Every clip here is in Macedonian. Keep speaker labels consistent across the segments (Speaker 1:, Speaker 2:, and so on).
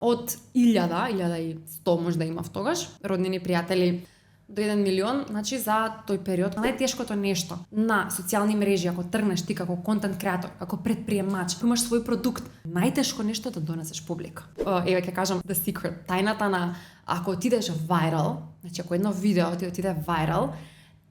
Speaker 1: од 1100 може да имав тогаш, роднини пријатели до 1 милион, значи за тој период. Најтешкото нешто на социјални мрежи, ако тргнеш ти како контент креатор, како предприемач, имаш свој продукт, најтешко нешто е да донесеш публика. Еве ќе кажам the secret, тајната на ако отидеш viral, значи ако едно видео ти отиде viral,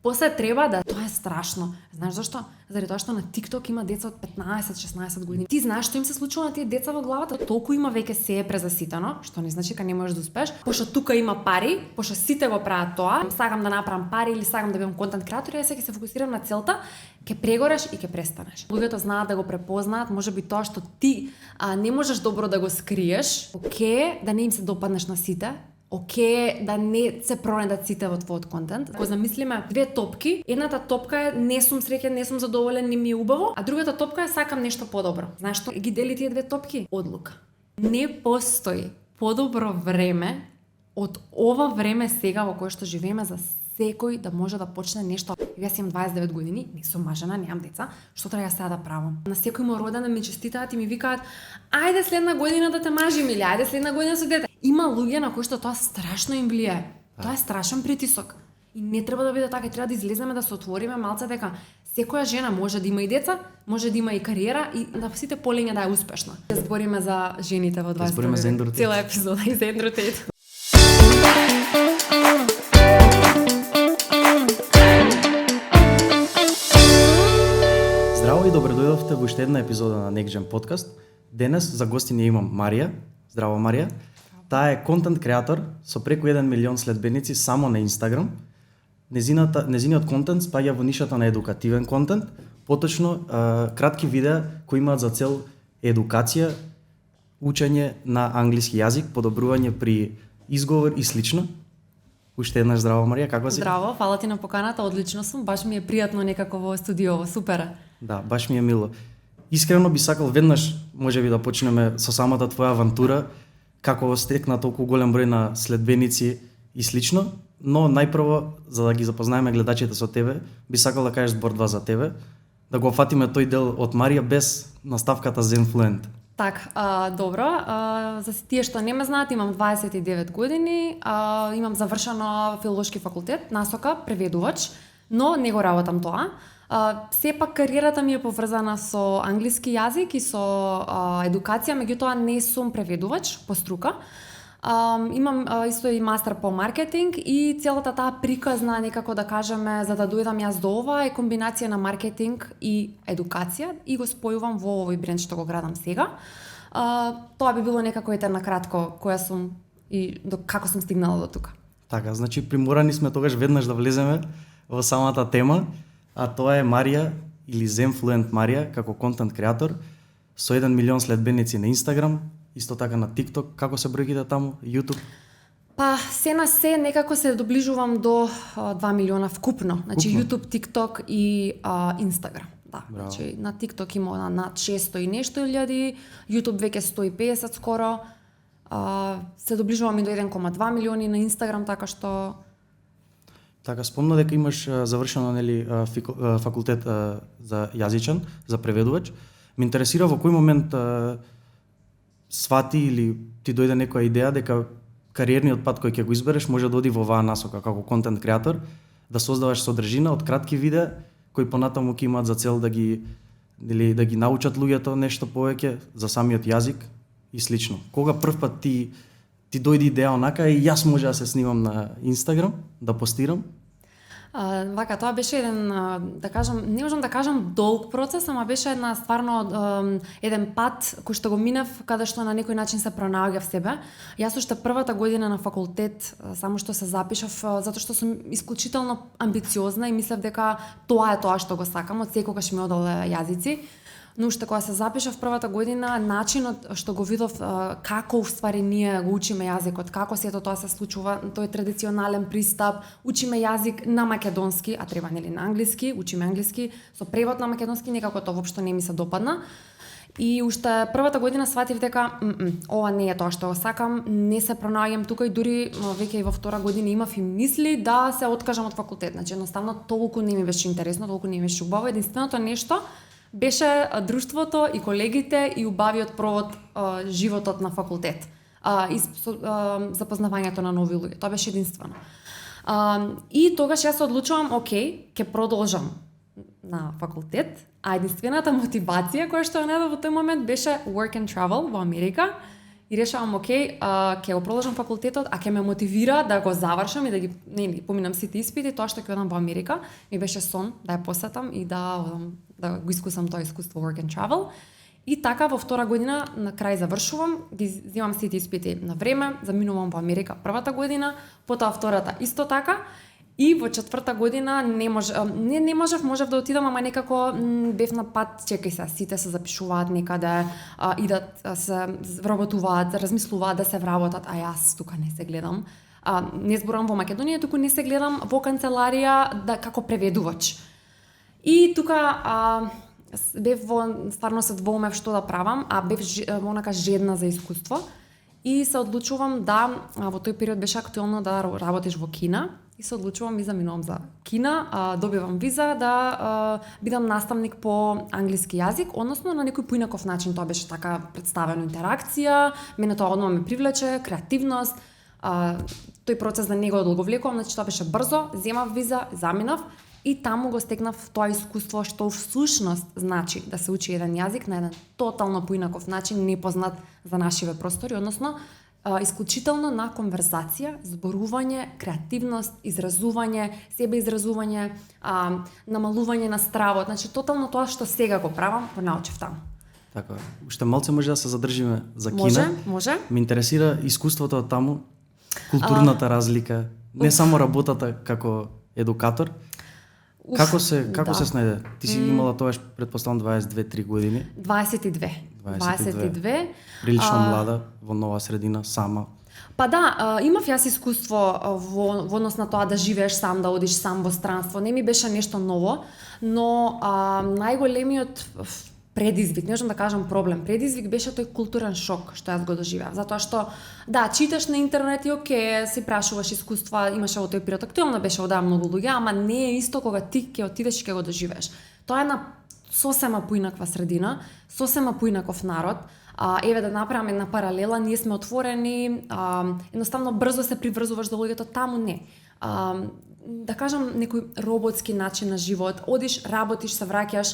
Speaker 1: после треба да тоа е страшно. Знаеш зашто? Заради тоа што на TikTok има деца од 15-16 години. Ти знаеш што им се случува на тие деца во главата? Толку има веќе се е презаситено, што не значи дека не можеш да успееш. Пошто тука има пари, пошто сите го прават тоа, сакам да направам пари или сакам да бидам контент креатор, јас ќе се фокусирам на целта, ќе прегореш и ќе престанеш. Луѓето знаат да го препознаат, можеби тоа што ти не можеш добро да го скриеш, окей, да не им се допаднеш на сите. Окей, да не се пронедат сите во твојот контент. Ако замислиме две топки, едната топка е не сум среќен, не сум задоволен, не ми е убаво, а другата топка е сакам нешто подобро. Знаеш што ги дели тие две топки? Одлука. Не постои подобро време од ова време сега во кое што живееме за секој да може да почне нешто. Јас имам 29 години, не сум мажена, немам деца, што треба сега да правам? На секој мој роден да ми честитаат и ми викаат: "Ајде следна година да те мажим" или "Ајде следна година со дете". Има луѓе на кои што тоа страшно им влијае. Тоа е страшен притисок. И не треба да биде така, треба да излеземе да се отвориме малце дека секоја жена може да има и деца, може да има и кариера и на сите полиња да е успешна. Да збориме за жените во 20 век. Цела епизода и за ендротет.
Speaker 2: Здраво и добре дојдовте во уште една епизода на Next Gen Podcast. Денес за гости не имам Марија. Здраво, Марија. Таа е контент креатор со преку 1 милион следбеници само на Инстаграм. Незиниот контент спаѓа во нишата на едукативен контент, поточно кратки видеа кои имаат за цел едукација, учење на англиски јазик, подобрување при изговор и слично. Уште еднаш здраво, Марија, како си?
Speaker 1: Здраво, фала ти на поканата, одлично сум, баш ми е пријатно некако во студиово, супер.
Speaker 2: Да, баш ми е мило. Искрено би сакал веднаш, можеби да почнеме со самата твоја авантура, како стекна толку голем број на следбеници и слично, но најпрво, за да ги запознаеме гледачите со тебе, би сакал да кажеш збор-два за тебе, да го фатиме тој дел од Марија без наставката Zenfluent.
Speaker 1: Так, добро, за тие што не ме знаат, имам 29 години, имам завршено филолошки факултет, насока, преведувач, но не го работам тоа. Сепак кариерата ми е поврзана со англиски јазик и со едукација, меѓутоа не сум преведувач по струка. Имам исто и мастер по маркетинг и целата таа приказна, некако да кажеме, за да дојдам јас до ова е комбинација на маркетинг и едукација и го спојувам во овој бренд што го градам сега. Тоа би било некако ете на кратко која сум и до како сум стигнала до тука.
Speaker 2: Така, значи приморани сме тогаш веднаш да влеземе во самата тема, а тоа е Марија или Zenfluent Марија како контент креатор со 1 милион следбеници на Инстаграм, исто така на TikTok. Како се бројките таму? YouTube?
Speaker 1: Па, се на се некако се доближувам до 2 милиона вкупно. Значи
Speaker 2: Вкупно?
Speaker 1: YouTube, TikTok и Instagram. Да,
Speaker 2: Браво.
Speaker 1: значи на TikTok има над 600 и нешто илјади, YouTube веќе 150 скоро. Се доближувам и до 1,2 милиони на Instagram, така што
Speaker 2: Така, спомна дека имаш завршено нели факултет за јазичен, за преведувач. Ме интересира во кој момент свати или ти дојде некоја идеја дека кариерниот пат кој ќе го избереш може да оди во оваа насока како контент креатор, да создаваш содржина од кратки видеа кои понатаму ќе имаат за цел да ги научат луѓето нешто повеќе за самиот јазик и слично. Кога првпат ти дојде идеја онака и јас може да се снимам на Инстаграм, да постирам?
Speaker 1: Вака, тоа беше еден, да кажам, не можам да кажам долг процес, ама беше една стварно еден пат кој што го минав, каде што на некој начин се пронаоѓав себе. Јас уште првата година на факултет, само што се запишав, затоа што сум исклучително амбициозна и мислев дека тоа е тоа што го сакам, од секогаш ми одоле јазици. Но уште кога се запишав првата година, начинот што го видов како уствари ние го учиме јазикот, како сето тоа се случува, тој традиционален пристап, учиме јазик на македонски, а треба нели на англиски, учиме англиски, со превод на македонски, некако тоа воопшто не ми се допадна. И уште првата година сватив дека ова не е тоа што го сакам, не се пронаоѓам тука и дури веќе и во втора година имав и мисли да се откажам од факултет. Значи едноставно толку не ми беше интересно, толку не ми беше убаво. Единственото нешто беше друштвото и колегите и убавиот провод животот на факултет. запознавањето на нови луѓе. Тоа беше единствено. И тогаш јас се одлучувам, окей, ќе продолжам на факултет, а единствената мотивација која што ја најдов во тој момент беше work and travel во Америка. И решавам, окей, ќе го продолжам факултетот, а ќе ме мотивира да го завршам и да ги поминам сите испити, тоа што ќе одам во Америка. Ми беше сон да ја посетам и да го искусам тоа искуство work and travel. И така во втора година на крај завршувам, ги земам сите испити на време, заминувам во Америка првата година, потоа втората исто така. И во четврта година можев да отидам, ама некако бев на пат, чекај се, сите се запишуваат некаде, идат се вработуваат, размислуваат да се вработат, а јас тука не се гледам. Не зборам во Македонија, туку не се гледам во канцеларија како преведувач. И тука бев стварно се двоумев што да правам, а бев онака жедна за искуство. И се одлучувам да, во тој период беше актуелно да работиш во Кина, и се одлучувам и заминувам за Кина, добивам виза да бидам наставник по англиски јазик, односно на некој поинаков начин, тоа беше така представено интеракција, мене тоа одма ме привлече, креативност, тој процес да не го одолговлекувам, значи тоа беше брзо, земав виза, заминав и таму го стекнав тоа искуство што всушност значи да се учи еден јазик на еден тотално поинаков начин, непознат за нашиве простори, односно исклучително на конверзација, зборување, креативност, изразување, себеизразување, намалување на стравот, значи тотално тоа што сега го правам, го научив таму.
Speaker 2: Така, уште малце може да се задржиме за Кина.
Speaker 1: Може.
Speaker 2: Ме интересира искуството од таму, културната разлика, не само работата како едукатор. Како се снајде? Ти си имала тоаш претпоставам 22-3 години.
Speaker 1: 22.
Speaker 2: Прилично млада во нова средина, сама.
Speaker 1: Па да, имав јас искуство во однос на тоа да живееш сам, да одиш сам во странство. Не ми беше нешто ново, но најголемиот предизвик, не можам да кажам проблем, предизвик беше тој културен шок што јас го доживеав, затоа што да, читаш на интернет и окей, си прашуваш искуства, имаше во тој период актуелно беше одаа многу луѓе, ама не е исто кога ти ќе отидеш и ќе го доживееш. Тоа е на сосема поинаква средина, сосема поинаков народ. Еве да направам една паралела, ние сме отворени, едноставно брзо се приврзуваш до луѓето, таму не. Да кажам некој роботски начин на живот, одиш, работиш, се враќаш,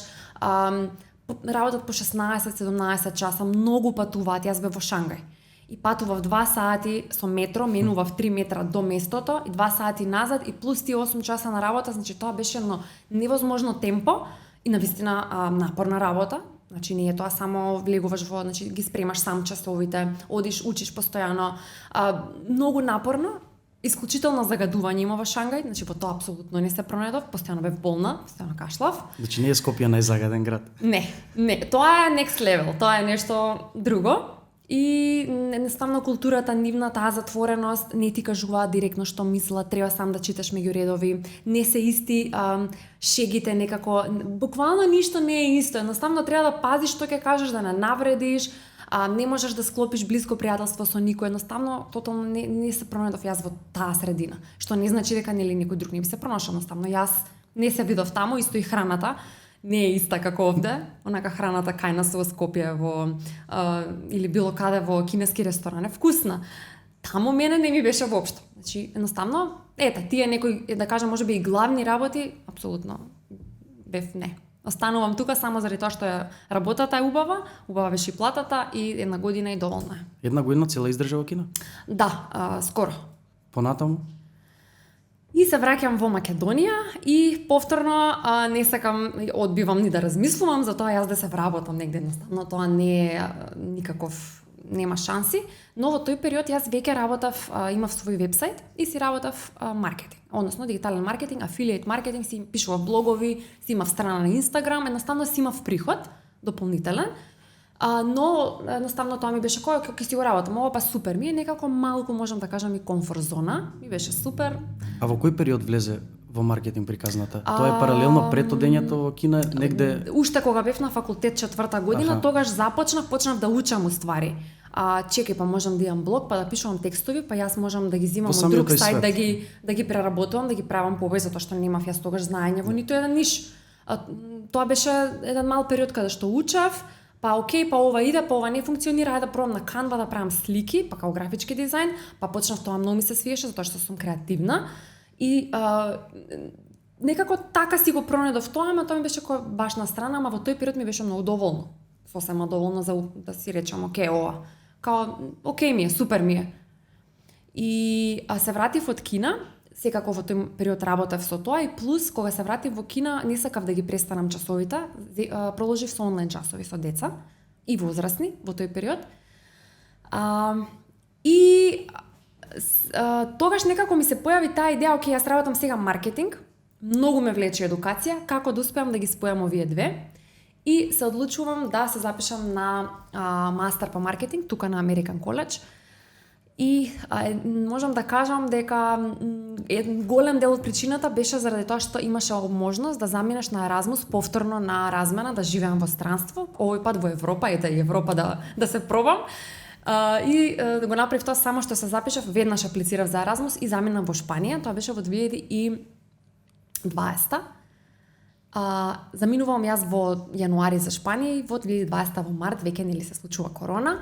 Speaker 1: работат по 16-17 часа, многу патуваат, јас бев во Шангај. И патував 2 сати со метро, менував 3 метра до местото и 2 сати назад и плюс тие 8 часа на работа, значи тоа беше едно невозможно темпо и навистина напорна работа. Значи не е тоа само влегуваш во, значи ги спремаш сам часовите, одиш, учиш постојано, многу напорно. Исклучително загадување има во Шангај, значи во тоа апсолутно не се пронајдов, постојано бев болна, постојано кашлав.
Speaker 2: Значи не е Скопје најзагаден град.
Speaker 1: Не, тоа е next level, тоа е нешто друго. И едноставно културата нивна, таа затвореност, не ти кажуваат директно што мислат, треба сам да читаш меѓу редови, не се исти шегите некако, буквално ништо не е исто, едноставно треба да пазиш што ќе кажеш, да не навредиш, не можеш да склопиш блиско пријателство со никој, едноставно тотално не се пронајдов јас во таа средина, што не значи дека нели некој друг не би се пронашал, едноставно јас не се видов таму, исто и храната не е иста како овде, онака храната кај нас во Скопје или било каде во кинески ресторан е вкусна. Таму мене не ми беше воопшто. Значи едноставно, тие некои да кажам можеби и главни работи, апсолутно бев не. Останувам тука само заради тоа што работата е убава беше и платата и една година и доволна е.
Speaker 2: Една година цела издржа во Кина?
Speaker 1: Да, скоро.
Speaker 2: Понатаму?
Speaker 1: И се враќам во Македонија и повторно не сакам, одбивам ни да размислувам за тоа јас да се вработам негде, едноставно тоа не е никаков, нема шанси, но во тој период јас веќе работав, имав свој вебсайт и си работав маркетинг, односно дигитален маркетинг, афилијет маркетинг, си пишував блогови, си имав страна на Инстаграм, едноставно си имав приход дополнителен. Но едноставно тоа ми беше ќе си го работам, ова па супер, ми е некако малку можам да кажам и комфорт зона, ми беше супер.
Speaker 2: А во кој период влезе во маркетинг приказната? Тоа е паралелно пред одењето во Кина, негде?
Speaker 1: Уште кога бев на факултет 4-та година, тогаш почнав да учам уствари. Чекај, па можам да имам блог, па да пишувам текстови, па јас можам да ги земам од друг сајт, да ги преработувам, да ги правам повеќе, затоа што немав јас тогаш знаење во ниту еден ниш. Тоа беше еден мал период каде што учев, па окей, па ова иде, па ова не функционира, ајде да пробам на Canva да правам слики, па као графички дизајн, па почнав тоа многу ми се свиеше затоа што сум креативна и некако така си го пронедов тоа, ама тоа ми беше кој баш на страна, ама во тој период ми беше многу доволно. Сосема доволно за да си речам окей ова. Као окей ми е, супер ми е. И се вратив од Кина, секако во тој период работев со тоа и плюс кога се вратив во Кина не сакав да ги престанам часовите, продолжив со онлайн часови со деца и возрастни во тој период. Тогаш некако ми се појави таа идеја, окей, јас работам сега маркетинг, многу ме влече едукација, како да успеам да ги спојам овие две. И се одлучувам да се запишам на мастер по маркетинг тука на American College. И можам да кажам дека голем дел од причината беше заради тоа што имаше можност да заминеш на Еразмус повторно на размена, да живеам во странство, овој пат во Европа и да Европа да се пробам. И го направив тоа само што се запишав, веднаш аплицирав за Еразмус и заминав во Шпанија, тоа беше во 2020. Заминувам јас во јануари за Шпанија и во 2020 во март веќе нели се случува корона.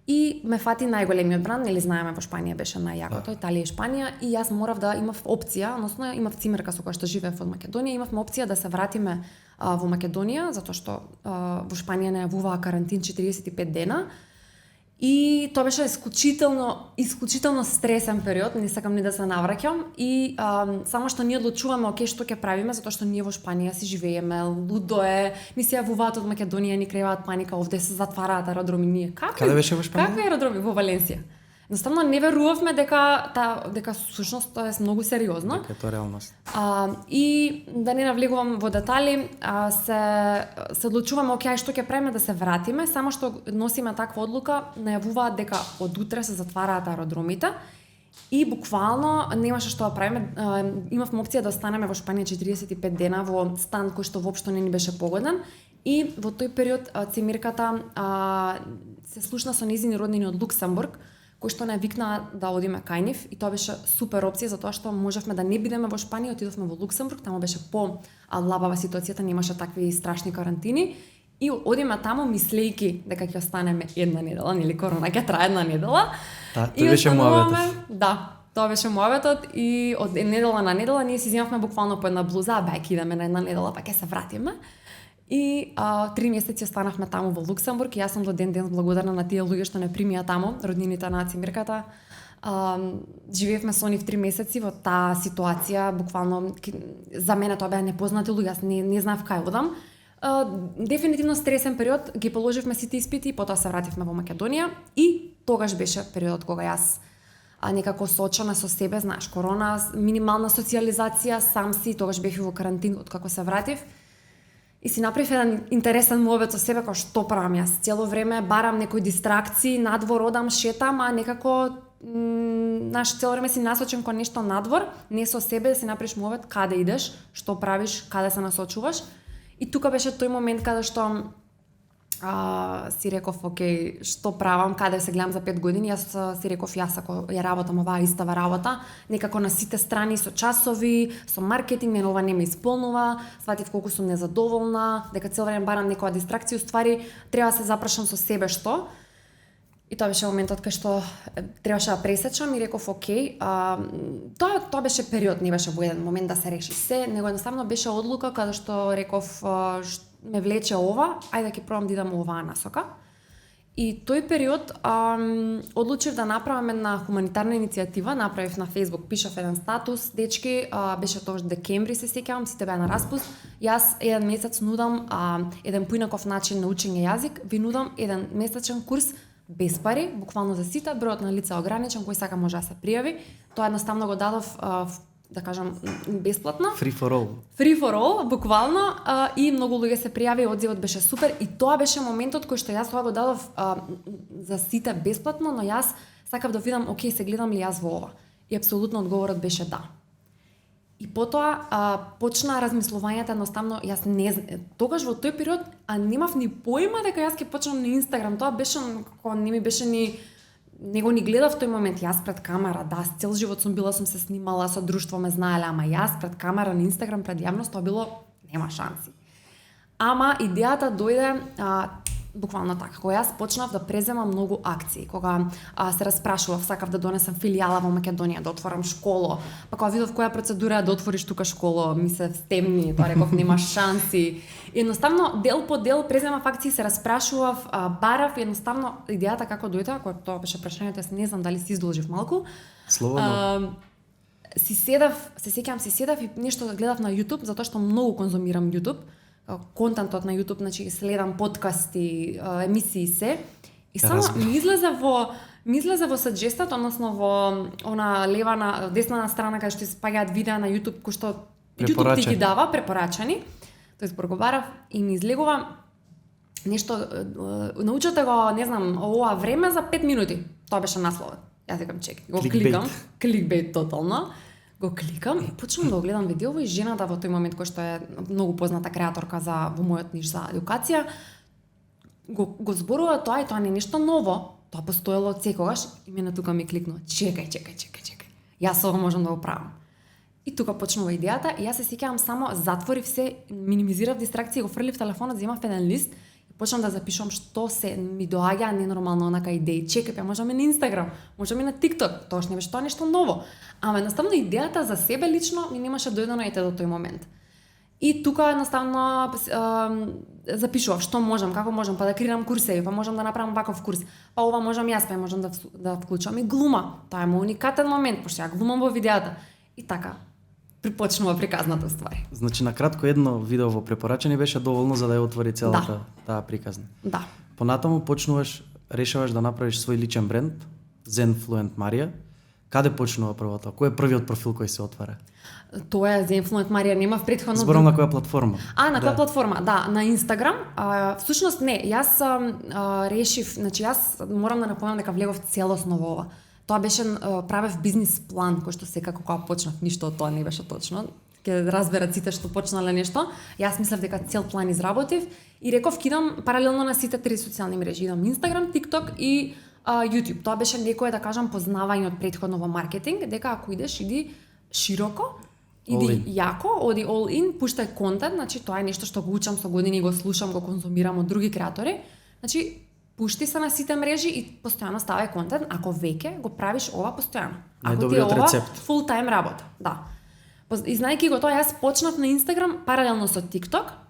Speaker 1: И ме фати најголемиот бранд, нели знаеме во Шпанија беше најјакото, Италија и Шпанија, и јас морав да имав опција, односно имав цимерка со која што живеев од Македонија, имавме опција да се вратиме во Македонија, затоа што во Шпанија не јавуваа карантин 45 дена. И тоа беше исклучително стресен период, не сакам ни да се навраќам и само што ние одлучуваме окей што ќе правиме затоа што ние во Шпанија си живееме, лудо е, ни се јавуваат од Македонија, ни креираат паника, овде се затвараат аеродроми, ние
Speaker 2: Каде беше во Шпанија?
Speaker 1: Какви аеродроми во Валенсија? Едноставно не верувавме дека всушност тоа е многу сериозно.
Speaker 2: Дека е тоа реалност.
Speaker 1: И да не навлегувам во детали, се одлучуваме окей што ќе правиме да се вратиме, само што носиме таква одлука, најавуваат дека од утре се затвараат аеродромите и буквално немаше што да правиме. Имавме опција да останеме во Шпанија 45 дена во стан кој што воопшто не ни беше погоден. И во тој период цимирката се слушна со нејзини роднини од Луксембург, кој што не викна да одиме кај нив и тоа беше супер опција затоа што можевме да не бидеме во Шпанија, отидовме во Луксембург, таму беше лабава ситуацијата, немаше такви страшни карантини и одиме таму мислејки дека ќе останеме една недела, нели корона ќе трае една недела.
Speaker 2: Тоа беше муаветот.
Speaker 1: Да, тоа беше муаветот и од недела на недела ние си земавме буквално по една блуза, бајки идеме на една недела па ќе се вратиме. И 3 месеци останавме таму во Луксембург и јас сум до ден благодарна на тие луѓе што не примија таму, роднините на цимирката. Живеевме со нив 3 месеци во таа ситуација, буквално за мене тоа беа непознати луѓе, јас не знаев кај одам. Дефинитивно стресен период, ги положивме сите испити и потоа се вративме во Македонија и тогаш беше периодот кога јас некако соочена со себе, знаеш, корона, минимална социјализација, сам си, тогаш бев и во карантин откако се вратив. И си направив еден интересен муабет со себе, како што правам јас. Цело време барам некои дистракции, надвор одам, шетам, а некако цело време си насочен кон нешто надвор, не со себе, да си направиш муабет каде идеш, што правиш, каде се насочуваш. И тука беше тој момент каде што си реков, окей, што правам, каде се гледам за 5 години, јас си реков, јас ако ја работам оваа истава работа, некако на сите страни со часови, со маркетинг, мене ова не ме исполнува, сватив колку сум незадоволна, дека цело време барам некоја дистракција, уствари треба да се запрашам со себе што. И тоа беше моментот кај што требаше да пресечам и реков, окей, тоа беше период, не беше во еден момент да се реши се, него едноставно беше одлука каде што реков, ме влече ова, ајде ќе пробам да идам оваа насока. И тој период одлучив да направам една хуманитарна иницијатива, направив на Facebook, пишав еден статус, дечки, беше тоа декември се сеќавам, сите беа на распуст. Јас еден месец нудам еден поинаков начин на учење јазик, ви нудам еден месечен курс без пари, буквално за сите, бројот на лица ограничен, кој сака може да се пријави. Тоа едноставно го дадов да кажам бесплатно.
Speaker 2: Free for all.
Speaker 1: Free for all, буквално, и многу луѓе се пријави, одзивот беше супер и тоа беше моментот кој што јас тоа го дадов за сите бесплатно, но јас сакав да видам, окей, се гледам ли јас во ова. И апсолутно одговорот беше да. И потоа почна размислувањето, едноставно јас тогаш во тој период немав ни поима дека јас ќе почнам на Инстаграм. Тоа беше како не ми беше не го гледав в тој момент, јас пред камера, да, цел живот сум се снимала, со друштво ме знаеле, ама јас пред камера на Инстаграм, пред јавност, тоа било, нема шанси. Ама идејата дојде Буквално така. Кога јас почнав да преземам многу акции, кога се распрашував, сакав да донесам филијала во Македонија, да отворам школо, па кога видов која процедура е да отвориш тука школо, ми се стемни, тоа реков нема шанси. Едноставно дел по дел преземав акции, се распрашував, барав, едноставно идејата како дојде, кој тоа беше прашањето, јас не знам дали си изложив малку.
Speaker 2: Слободно.
Speaker 1: Се седав и нешто гледав на YouTube, затоа што многу конзумирам YouTube. Контентот на YouTube, значи следам подкасти, емисии се. И само ми излезе во саџестот, односно во она лева десна страна каде што спаѓаат видеа на YouTube кои што YouTube ти ги дава препорачани. Тој проговарав и ми излегува нешто, научете го, не знам, ова време за 5 минути. Тоа беше насловот. Јас викам чекај, го кликам, кликбейт тотално. Го кликам и почнам да го гледам видеово и жената во тој момент кој што е многу позната креаторка во мојот ниш за едукација го зборува тоа и тоа не е нешто ново. Тоа постоело од секогаш и мене тука ми кликнува. Чекај. Јас ова можам да го правам. И тука почнува идејата и јас се сеќавам само затворив се, минимизирав дистракции, го фрлив телефонот, земав еден лист и почнам да запишувам што се ми доаѓа ненормално онака идеи. Чекај, можеме на Инстаграм, можеме на TikTok, тоа не беше тоа нешто ново. Ама едноставно идејата за себе лично ми немаше дојдено ете до тој момент. И тука едноставно запишував што можам, како можам, па да креирам курсеви, па можам да направам ваков курс, па ова можам јас, па можам да вклучам и глума. Тоа е мој уникатен момент, пошто ја глумам во видеата. И така припочнува приказната ствари.
Speaker 2: Значи на кратко едно видео во препорачани беше доволно за да ја отвори целата таа приказна.
Speaker 1: Да.
Speaker 2: Понатаму решаваш да направиш свој личен бренд, Zenfluent Марија. Каде почнува првото? Кој е првиот профил кој се отвара?
Speaker 1: Тоа е Zenfluent Марија, немав претходно.
Speaker 2: Зборам на која платформа?
Speaker 1: На која платформа? Да, на Инстаграм. Всушност не, јас решив, значи јас морам да напомнам дека влегов целосно во ова. Тоа беше правев бизнис план кој што секако кога почнав, ништо од тоа не беше точно. Ќе разберат сите што почнале нешто. Јас мислев дека цел план изработив и реков кидам паралелно на сите три социјални мрежи, идам Инстаграм, TikTok и YouTube. Тоа беше некое да кажам познавање од претходно во маркетинг, дека ако идеш иди широко, иди јако, оди all in, пуштај контент, значи тоа е нешто што го учам со години, го слушам, го конзумирам од други креатори. Значи пушти се на сите мрежи и постојано ставај контент, ако веќе го правиш ова постојано. Ако ти е ова full time работа, да. И знаејќи го тоа, јас почнав на Инстаграм паралелно со TikTok.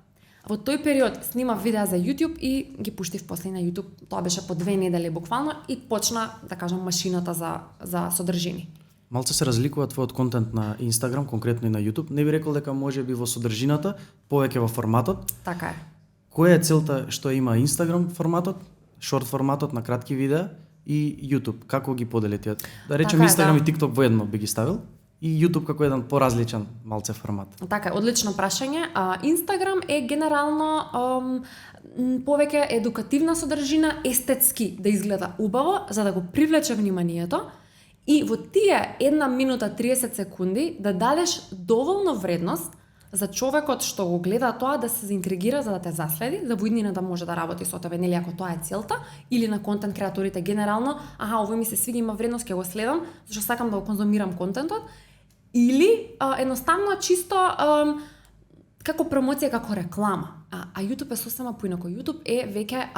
Speaker 1: Во тој период снимав видеа за YouTube и ги пуштив после на YouTube. Тоа беше по 2 недели буквално и почна, да кажам, машината за содржини.
Speaker 2: Малце се разликува твојот контент на Инстаграм, конкретно и на YouTube. Не би рекол дека може би во содржината, повеќе во форматот.
Speaker 1: Така е.
Speaker 2: Која е целта што има Инстаграм форматот, шорт форматот на кратки видеа и YouTube? Како ги подели тие? Да речем Инстаграм и TikTok воедно би ги ставил? И YouTube како еден поразличен малце формат.
Speaker 1: Така, одлично прашање. Инстаграм е генерално повеќе едукативна содржина, естетски да изгледа убаво, за да го привлече вниманието и во тие 1 минута 30 секунди да дадеш доволно вредност за човекот што го гледа тоа да се заинтригира за да те заследи, за во иднина да може да работи со тебе, нели ако тоа е целта, или на контент креаторите генерално, овој ми се свиѓа, има вредност, ќе го следам, зашто сакам да го конзумирам контентот. Или едноставно чисто како промоција, како реклама. А YouTube е сосема поинако. YouTube е веќе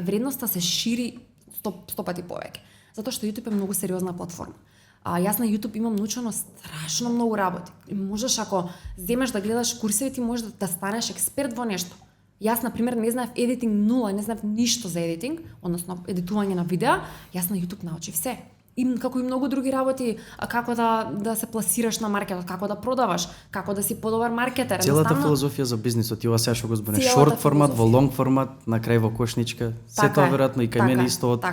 Speaker 1: вредноста се шири 100 пати повеќе. Затоа што YouTube е многу сериозна платформа. Јас на YouTube имам научено страшно многу работи. И можеш, ако земеш да гледаш курсеви, ти можеш да станеш експерт во нешто. Јас, например, не знаев едитинг нула, не знаев ништо за едитинг, односно едитување на видеа. Јас на YouTube научив се. И како и многу други работи, како да се пласираш на маркетот, како да продаваш, како да си подобар маркетер.
Speaker 2: Целата филозофија за бизнисот, ја сега што го збориш, шорт формат, во лонг формат, на крај во кошничка, се тоа веројатно и кај мене исто од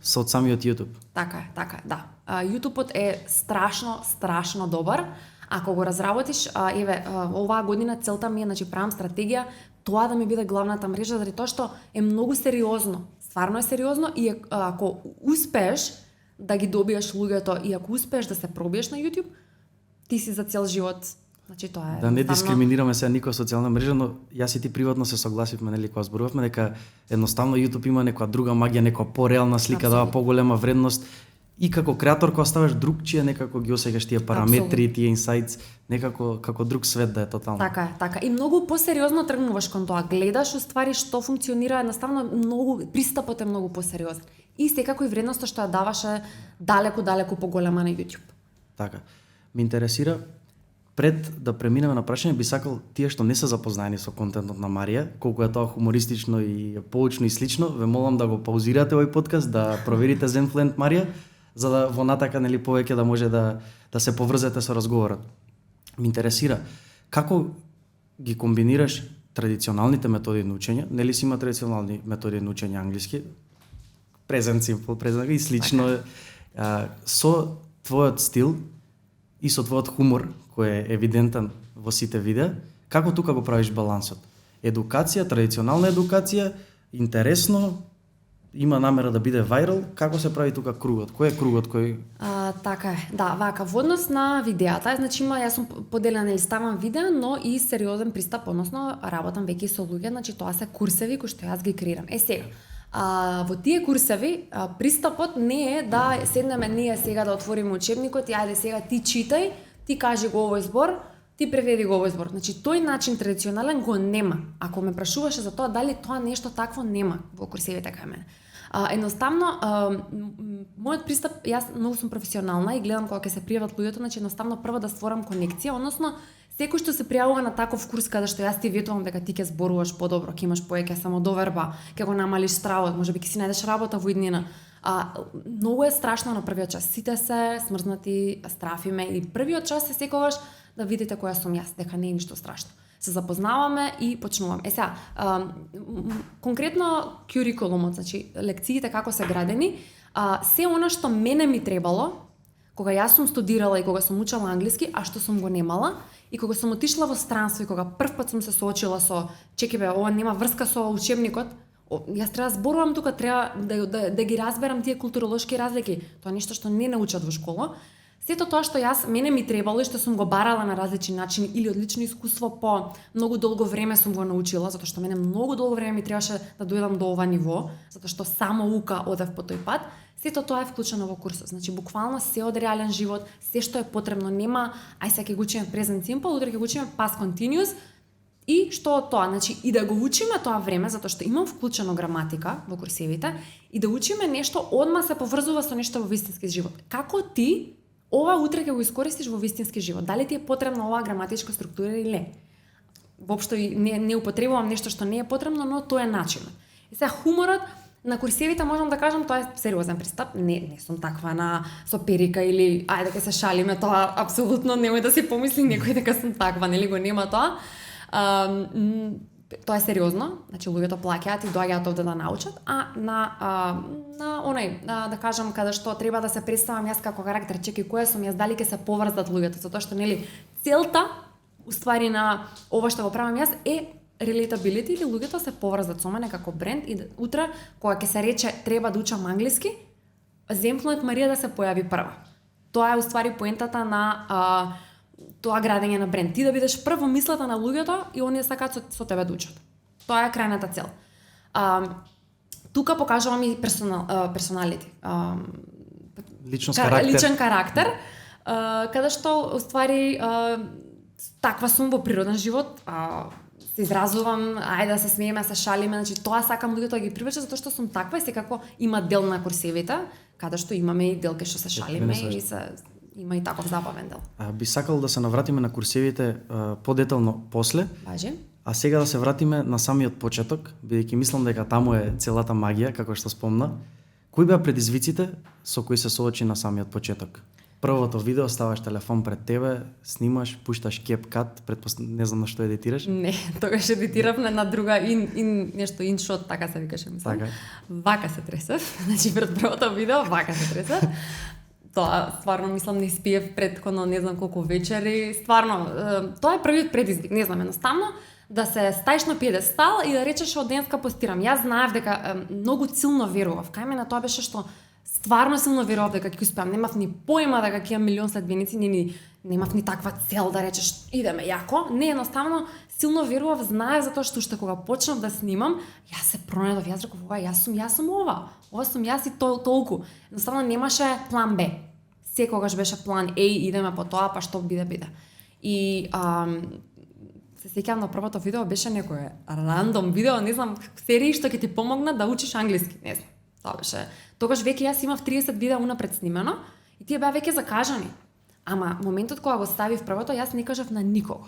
Speaker 2: самиот YouTube.
Speaker 1: Така е, да. YouTubeот е страшно добар. Ако го разработиш, оваа година целта ми е, значи правам стратегија, тоа да ми биде главната мрежа, заради тоа што е многу сериозно. Стварно е сериозно и ако успееш да ги добиеш луѓето и ако успееш да се пробиеш на YouTube, ти си за цел живот. Значи тоа е.
Speaker 2: Да не дискриминираме сега никоја социјална мрежа, но јас и ти приватно се согласивме, нели, кога зборувавме дека едноставно YouTube има некоја друга магија, некоја пореална слика, дава поголема вредност и како креатор кога ставаш другчие некако ги осеќаш тие параметри, тие инсайтс, некако како друг свет да е тотално.
Speaker 1: Така. И многу посериозно тргнуваш кон тоа. Гледаш уствари што функционира, едноставно многу пристапот е многу посериозен. И секако и вредноста што ја даваше далеку поголема на YouTube.
Speaker 2: Така. Ме интересира, пред да преминеме на прашање, би сакал тие што не се запознаени со контентот на Марија, колку е тоа хумористично и поучно и слично, ве молам да го паузирате овој подкаст, да проверите Zenfluent Марија, за да во натака нели повеќе да може да се поврзете со разговорот. Ме интересира како ги комбинираш традиционалните методи на учење, нели си има традиционални методи на учење англиски, present simple и слично, со твојот стил и со твојот хумор, кој е евидентен во сите видеа, како тука го правиш балансот? Едукација, традиционална едукација, интересно, има намера да биде вајрал, како се прави тука кругот? Кој е кругот кој...
Speaker 1: Така е, да, вака, во однос на видеата, значи јас сум поделена или ставам видео, но и сериозен пристап, односно работам веќе со луѓе, значи тоа се курсеви кои што јас ги креирам. Сега, во тие курсеви пристапот не е да седнеме ние сега да отвориме учебникот и ајде сега ти читај, ти кажи го овој збор, ти преведи го овој збор. Значи тој начин традиционален го нема. Ако ме прашуваше за тоа дали тоа нешто такво нема во курсевите кај мене. Едноставно, мојот пристап, јас многу сум професионална и гледам кога ќе се пријават луѓето, значи едноставно прво да створам конекција, односно секој што се пријавува на таков курс каде што јас ти ветувам дека ти ќе зборуваш подобро, ќе имаш повеќе самодоверба, ќе го намалиш стравот, можеби ќе си најдеш работа во иднина. Многу е страшно на првиот час. Сите се смрзнати, страфиме и првиот час е секогаш да видите која сум јас, дека не е ништо страшно. Се запознаваме и почнуваме. Сега, конкретно кюрикулумот, значи лекциите како се градени, се она што мене ми требало, кога јас сум студирала и кога сум учела англиски, а што сум го немала, и кога сум отишла во странство и кога прв сум се соочила со чеки бе, ова нема врска со учебникот, јас треба да зборувам тука, треба да ги разберам тие културолошки разлики. Тоа е нешто што не научат во школа. Сето тоа што мене ми требало и што сум го барала на различни начини или од лично искуство по многу долго време сум го научила, затоа што мене многу долго време ми требаше да дојдам до ова ниво, затоа што само ука одев по тој пат. Сето тоа е вклучено во курсот. Значи буквално се од реален живот, се што е потребно, нема ај сега ќе го учиме present simple, утре ќе го учиме past continuous. И што од тоа, значи и да го учиме тоа време, затоа што имам вклучено граматика во курсевите, и да учиме нешто одма се поврзува со нешто во вистински живот. Како ти ова утре ќе го искористиш во вистински живот? Дали ти е потребна оваа граматичка структура или не? Воопшто не употребувам нешто што не е потребно, но тоа е начинот. И сега хуморот на курсевите можам да кажам тоа е сериозен пристап. Не сум таква со перика или ајде дека се шалиме, тоа апсолутно немој да си помисли некој дека сум таква, нели го нема тоа. Тоа е сериозно, значи луѓето плаќаат и доаѓаат овде да научат, а на онај, да кажам, каде што треба да се представам јас како карактер, чеки која сум јас, дали ќе се поврзат луѓето, затоа што нели целта уствари на ова што го правам јас е relatability, или луѓето се поврзат со мене како бренд и утре кога ќе се рече треба да учам англиски, Zenfluent Марија да се појави прва. Тоа е уствари поентата на тоа градење на бренд. Ти да бидеш прво мислата на луѓето и оние сакаат со тебе да учат. Тоа е крајната цел. Тука покажувам и персоналити. Личен карактер, каде што уствари таква сум во природен живот, се изразувам, ајде да се смееме, се шалиме, значи тоа сакам луѓето да ги привлече затоа што сум таква и секако има дел на курсевите, каде што имаме и дел кај што се шалиме и има и таков забавен дел. Би сакал да се навратиме на курсевите подетално после.
Speaker 2: Важи. А сега да се вратиме на самиот почеток, бидејќи мислам дека таму е целата магија, како што спомна. Кои беа предизвиците со кои се соочи на самиот почеток? Првото видео, ставаш телефон пред тебе, снимаш, пушташ CapCut, не знам на што едитираш.
Speaker 1: Не, тогаш едитирав на друга нешто InShot, така се викаше, мислам.
Speaker 2: Така.
Speaker 1: Вака се тресев, значи пред првото видео вака се тресев. Тоа стварно мислам не испиев претходно не знам колку вечери. Стварно, тоа е првиот предизвик, не знам, едноставно да се стаиш на пиедестал и да речеш од денеска постирам. Јас знаев дека многу силно верував. Кај мене тоа беше што стварно силно верував дека ќе успеам. Немав ни појма дека ќе имам милион следбеници, немав ни таква цел да речеш идеме јако, не, едноставно силно верував, знаев затоа што уште кога почнав да снимам, јас се пронедов, јас реков, јас сум ова сум јас и толку. Едноставно немаше план Б. Секогаш беше план А, идеме по тоа, па што биде. И се сеќавам на првото видео беше некое рандом видео, не знам, серии што ќе ти помогнат да учиш англиски, не знам. Тоа беше. Тогаш веќе јас имав 30 видеа унапред снимено и тие беа веќе закажани. Ама моментот кога го ставив првото, јас не кажав на никого.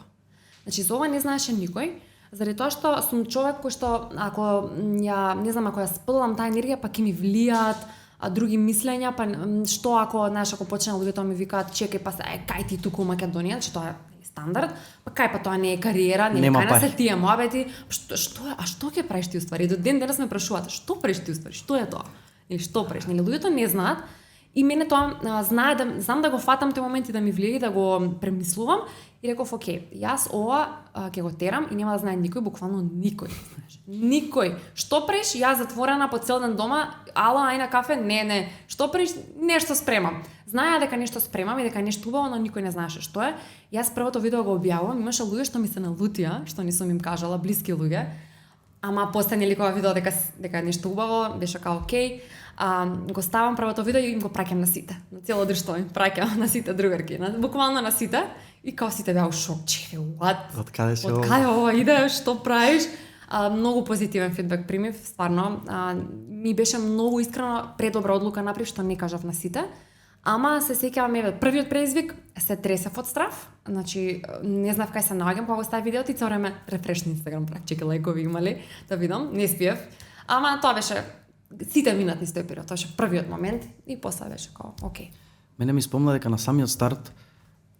Speaker 1: Значи за ова не знаеше никој, заради тоа што сум човек кој што ако ја споделам таа енергија, па ќе ми влијаат други мислења, па што ако почне луѓето ми викаат чекај па кај ти туку у Македонија, че тоа е стандард, па тоа не е кариера, нема кај се тие моабети, што ќе правиш ти уствари? До ден денес ме прашуваат, што правиш ти уствари? Што е тоа? Или што правиш? Нели луѓето не знаат. И мене тоа знам да го фатам тој момент и да ми влијае, да го премислувам и реков окей, јас ова ќе го терам и нема да знае никој, буквално никој. Никој. Што правиш? Јас затворена по цел ден дома, ала ај на кафе? Не. Што правиш? Нешто спремам. Знаеа дека нешто спремам и дека нешто убаво, но никој не знаеше што е. Јас првото видео го објавувам, имаше луѓе што ми се налутија, што не сум им кажала, блиски луѓе. Ама после нели кога видео дека нешто убаво, беше као окей. Го ставам првото видео и им го праќам на сите. На цело друштво им праќам на сите другарки, буквално на сите. И као сите беа у шок, чекај, what? Откаде ова иде, што правиш? Многу позитивен фидбек примив, стварно. Ми беше многу искрено, предобра одлука направив што не кажав на сите. Ама се сеќавам, првиот преизвик се тресев од страв. Значи, не знав кај се наоѓам кога го стави видеото и цело време рефреш на Инстаграм, чекај лајкови имали да видам, не спиев. Ама тоа беше сите минат низ тој период, тоа беше првиот момент и после беше као окей.
Speaker 2: Мене ми спомна дека на самиот старт,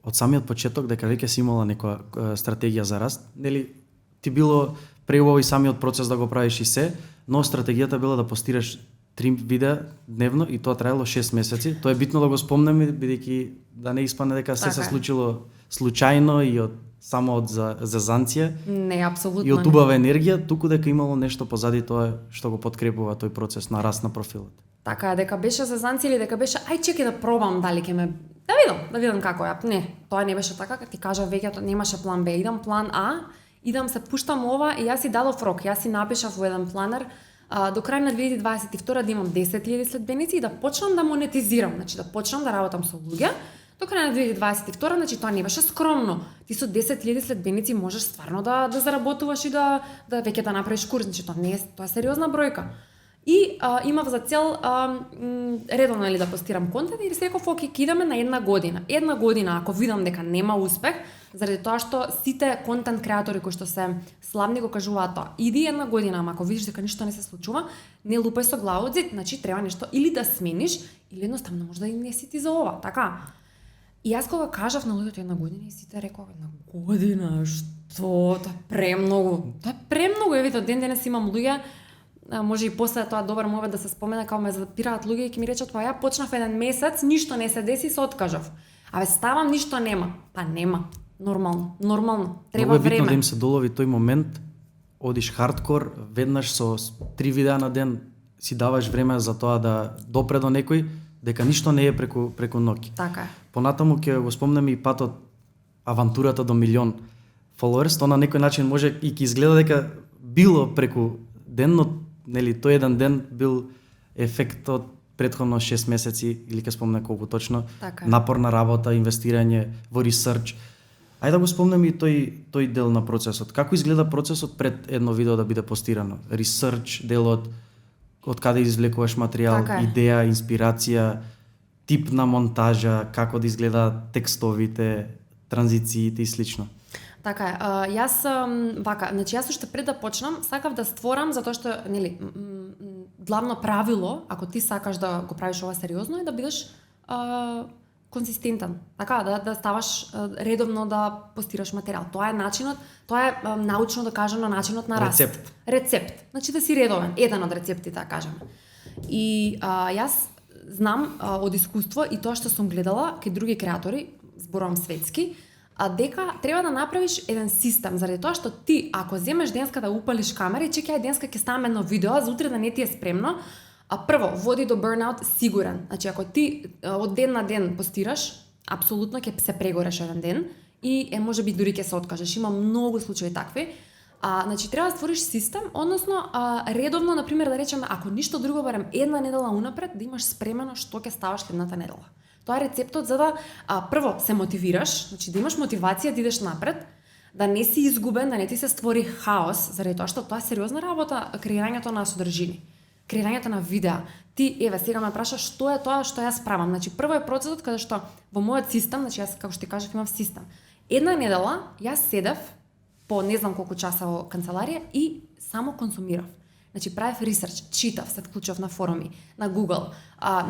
Speaker 2: од самиот почеток, дека веќе си имала некоја стратегија за раст. Нели ти било преубаво и самиот процес да го правиш и се, но стратегијата била да постираш 3 видеа дневно и тоа траело 6 месеци. Тоа е битно да го спомнеме, бидејќи да не испадне дека се случило случајно и само од зазанција.
Speaker 1: Не, апсолутно.
Speaker 2: И од убава енергија, туку дека имало нешто позади тоа што го подкрепува тој процес на раст на профилот.
Speaker 1: Така, дека беше зазанција или дека беше ај чекај да пробам дали ќе ме да видам како е. Не, тоа не беше така, како ти кажа веќе немаше план Б, идам план А, идам се пуштам ова и јас си дадов рок, јас си напишав во еден планер до крај на 2022 да имам 10.000 следбеници и да почнам да монетизирам, значи да почнам да работам со луѓе. До крај на 2022, значи тоа не беше скромно. Ти со 10.000 следбеници можеш стварно да заработуваш и да веќе да направиш курс, значи тоа е сериозна бројка. И имав за цел редовно да постирам контент и реков окей, ќе идеме на една година. Една година ако видам дека нема успех, заради тоа што сите контент креатори кои што се славни го кажуваат тоа. Иди една година, ама ако видиш дека ништо не се случува, не лупај со глава од зид, значи треба нешто или да смениш или едноставно може да и не си ти за ова, така. И јас кога кажав на луѓето една година и сите рекоа една година, што? Тоа е премногу. Тоа е премногу, еве ден денес имам луѓе, може и после тоа добар момент да се спомена кога ме запираат луѓе и ќе ми речат па ја почнав еден месец, ништо не се деси, се откажав. Абе ставам, ништо нема. Па нема. Нормално. Треба време.
Speaker 2: Многу е битно да им се долови тој момент, одиш хардкор, веднаш со 3 видеа на ден си даваш време за тоа да допре до некој, дека ништо не е преку ноќ.
Speaker 1: Така е.
Speaker 2: Понатаму ќе го спомнеме и патот авантурата до 1.000.000 followers, тоа на некој начин може и ќе изгледа дека било преку ден, но нели тој еден ден бил ефект од претходно 6 месеци или ќе спомнам колку точно, напорна работа, инвестирање во ресерч. Ајде да го спомнеме и тој дел на процесот. Како изгледа процесот пред едно видео да биде постирано? Ресерч, делот, од каде извлекуваш материјал, идеја, инспирација, тип на монтажа, како да изгледа текстовите, транзициите и слично.
Speaker 1: Така е. Јас значи јас уште пред да почнам сакав да створам затоа што нели главно правило, ако ти сакаш да го правиш ова сериозно, е да бидеш конзистентен. Така да ставаш редовно да постираш материјал. Тоа е начинот, тоа е научно да кажано начинот на раст. Рецепт. Значи да си редовен, еден од рецептите да кажеме. И јас знам од искуство и тоа што сум гледала кај други креатори, зборувам светски, дека треба да направиш еден систем, заради тоа што ти, ако земеш денеска да упалиш камера и чекај денеска ќе ставам едно видео, за утре да не ти е спремно, прво, води до burnout сигурен. Значи, ако ти од ден на ден постираш, апсолутно ќе се прегореш еден ден и можеби дури ќе се откажеш. Има многу случаи такви. Значи треба да створиш систем, односно редовно, на пример, да речеме, ако ништо друго, барем една недела унапред да имаш спремено што ќе ставаш следната недела. Тоа е рецептот за да прво се мотивираш, значи да имаш мотивација да идеш напред, да не си изгубен, да не ти се створи хаос, заради тоа што тоа е сериозна работа, креирањето на содржини, креирањето на видеа. Ти, сега ме прашаш што е тоа што јас правам. Значи прво е процесот каде што во мојот систем, значи јас како што ти кажав имам систем. Една недела јас седев по не знам колку часа во канцеларија и само консумирав. Значи правев ресерч, читав, се вклучав на форуми, на Google.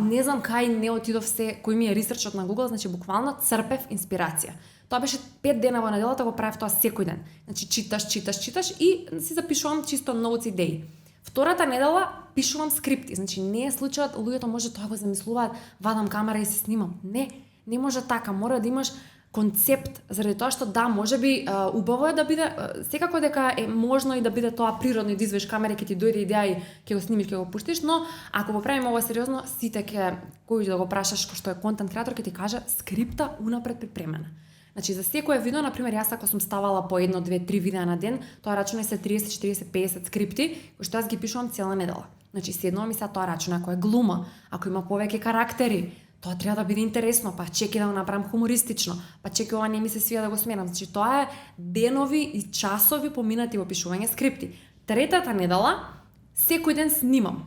Speaker 1: Не знам кај не отидов се, кој ми е ресерчот на Google, значи буквално црпев инспирација. Тоа беше 5 дена во неделата, го правев тоа секој ден. Значи читаш и си запишувам чисто ноутс идеи. Втората недела пишувам скрипти. Значи не е случајот, луѓето може тоа го замислуваат, вадам камера и се снимам. Не може така, мора да имаш концепт, заради тоа што да, можеби убаво е да биде, секако дека е можно и да биде тоа природно и да извеш камера ќе ти дојде идеја и ќе го снимиш, ќе го пуштиш, но ако го правиме ова сериозно, сите ќе кој да го прашаш кој што е контент креатор ќе ти каже скрипта унапред припремена. Значи за секое видео, на пример, јас ако сум ставала по 1, 2, 3 видеа на ден, тоа рачуна се 30, 40, 50 скрипти, кои што јас ги пишувам цела недела. Значи седнувам и се тоа рачуна, ако е глума, ако има повеќе карактери, тоа треба да биде интересно, па чеки да го направам хумористично, па чеки ова не ми се свија да го сменам. Значи тоа е денови и часови поминати во пишување скрипти. Третата недела секој ден снимам.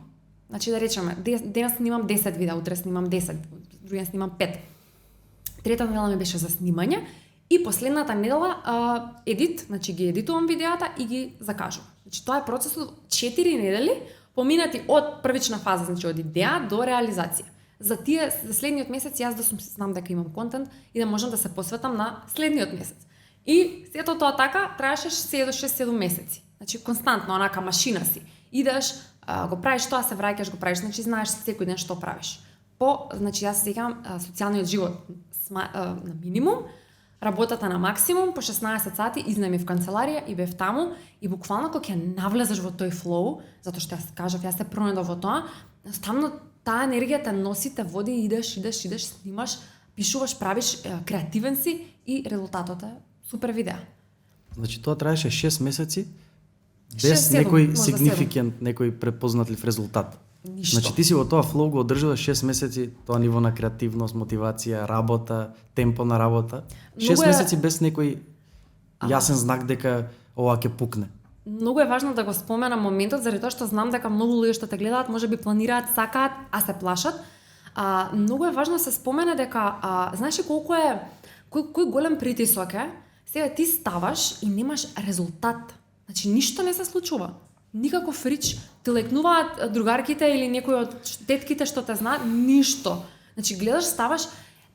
Speaker 1: Значи да речеме, денес снимам 10 видеа, утре снимам 10, другиот снимам 5. Третата недела ми беше за снимање и последната недела едит, значи ги едитувам видеата и ги закажувам. Значи тоа е процесот 4 недели поминати од првична фаза, значи од идеја до реализација. За следниот месец јас да знам дека имам контент и да можам да се посветам на следниот месец. И сето тоа така траеше 6-7 месеци. Значи константно онака машина си. Идеш, го правиш тоа, се враќаш, го правиш, значи знаеш секој ден што правиш. Значи јас сеќавам социјалниот живот на минимум, работата на максимум, по 16 сати изнајми в канцеларија и бев таму и буквално кога ќе навлезеш во тој флоу, затоа што јас кажав, јас се пронедов во тоа, стамно таа енергија те носи, те води, идеш, снимаш, пишуваш, правиш, креативен си и резултатот е супер видео.
Speaker 2: Значи тоа траеше 6 месеци без некој сигнификант, некој препознатлив резултат.
Speaker 1: Ништо.
Speaker 2: Значи ти си во тоа флоу го одржала 6 месеци, тоа ниво на креативност, мотивација, работа, темпо на работа. 6 месеци без некој јасен знак дека ова ќе пукне.
Speaker 1: Многу е важно да го споменам моментот, заради тоа што знам дека многу луѓе што те гледаат можеби планираат, сакаат, а се плашат. Многу е важно да се спомене дека знаеш колку е кој голем притисок е, сега ти ставаш и немаш резултат. Значи ништо не се случува. Никаков рич, ти лекнуваат другарките или некои од тетките што те знаат, ништо. Значи гледаш, ставаш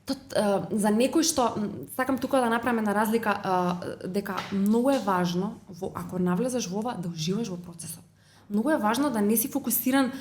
Speaker 1: за некој што сакам тука да направиме на разлика дека многу е важно ако навлезеш во ова да уживаш во процесот. Многу е важно да не си фокусиран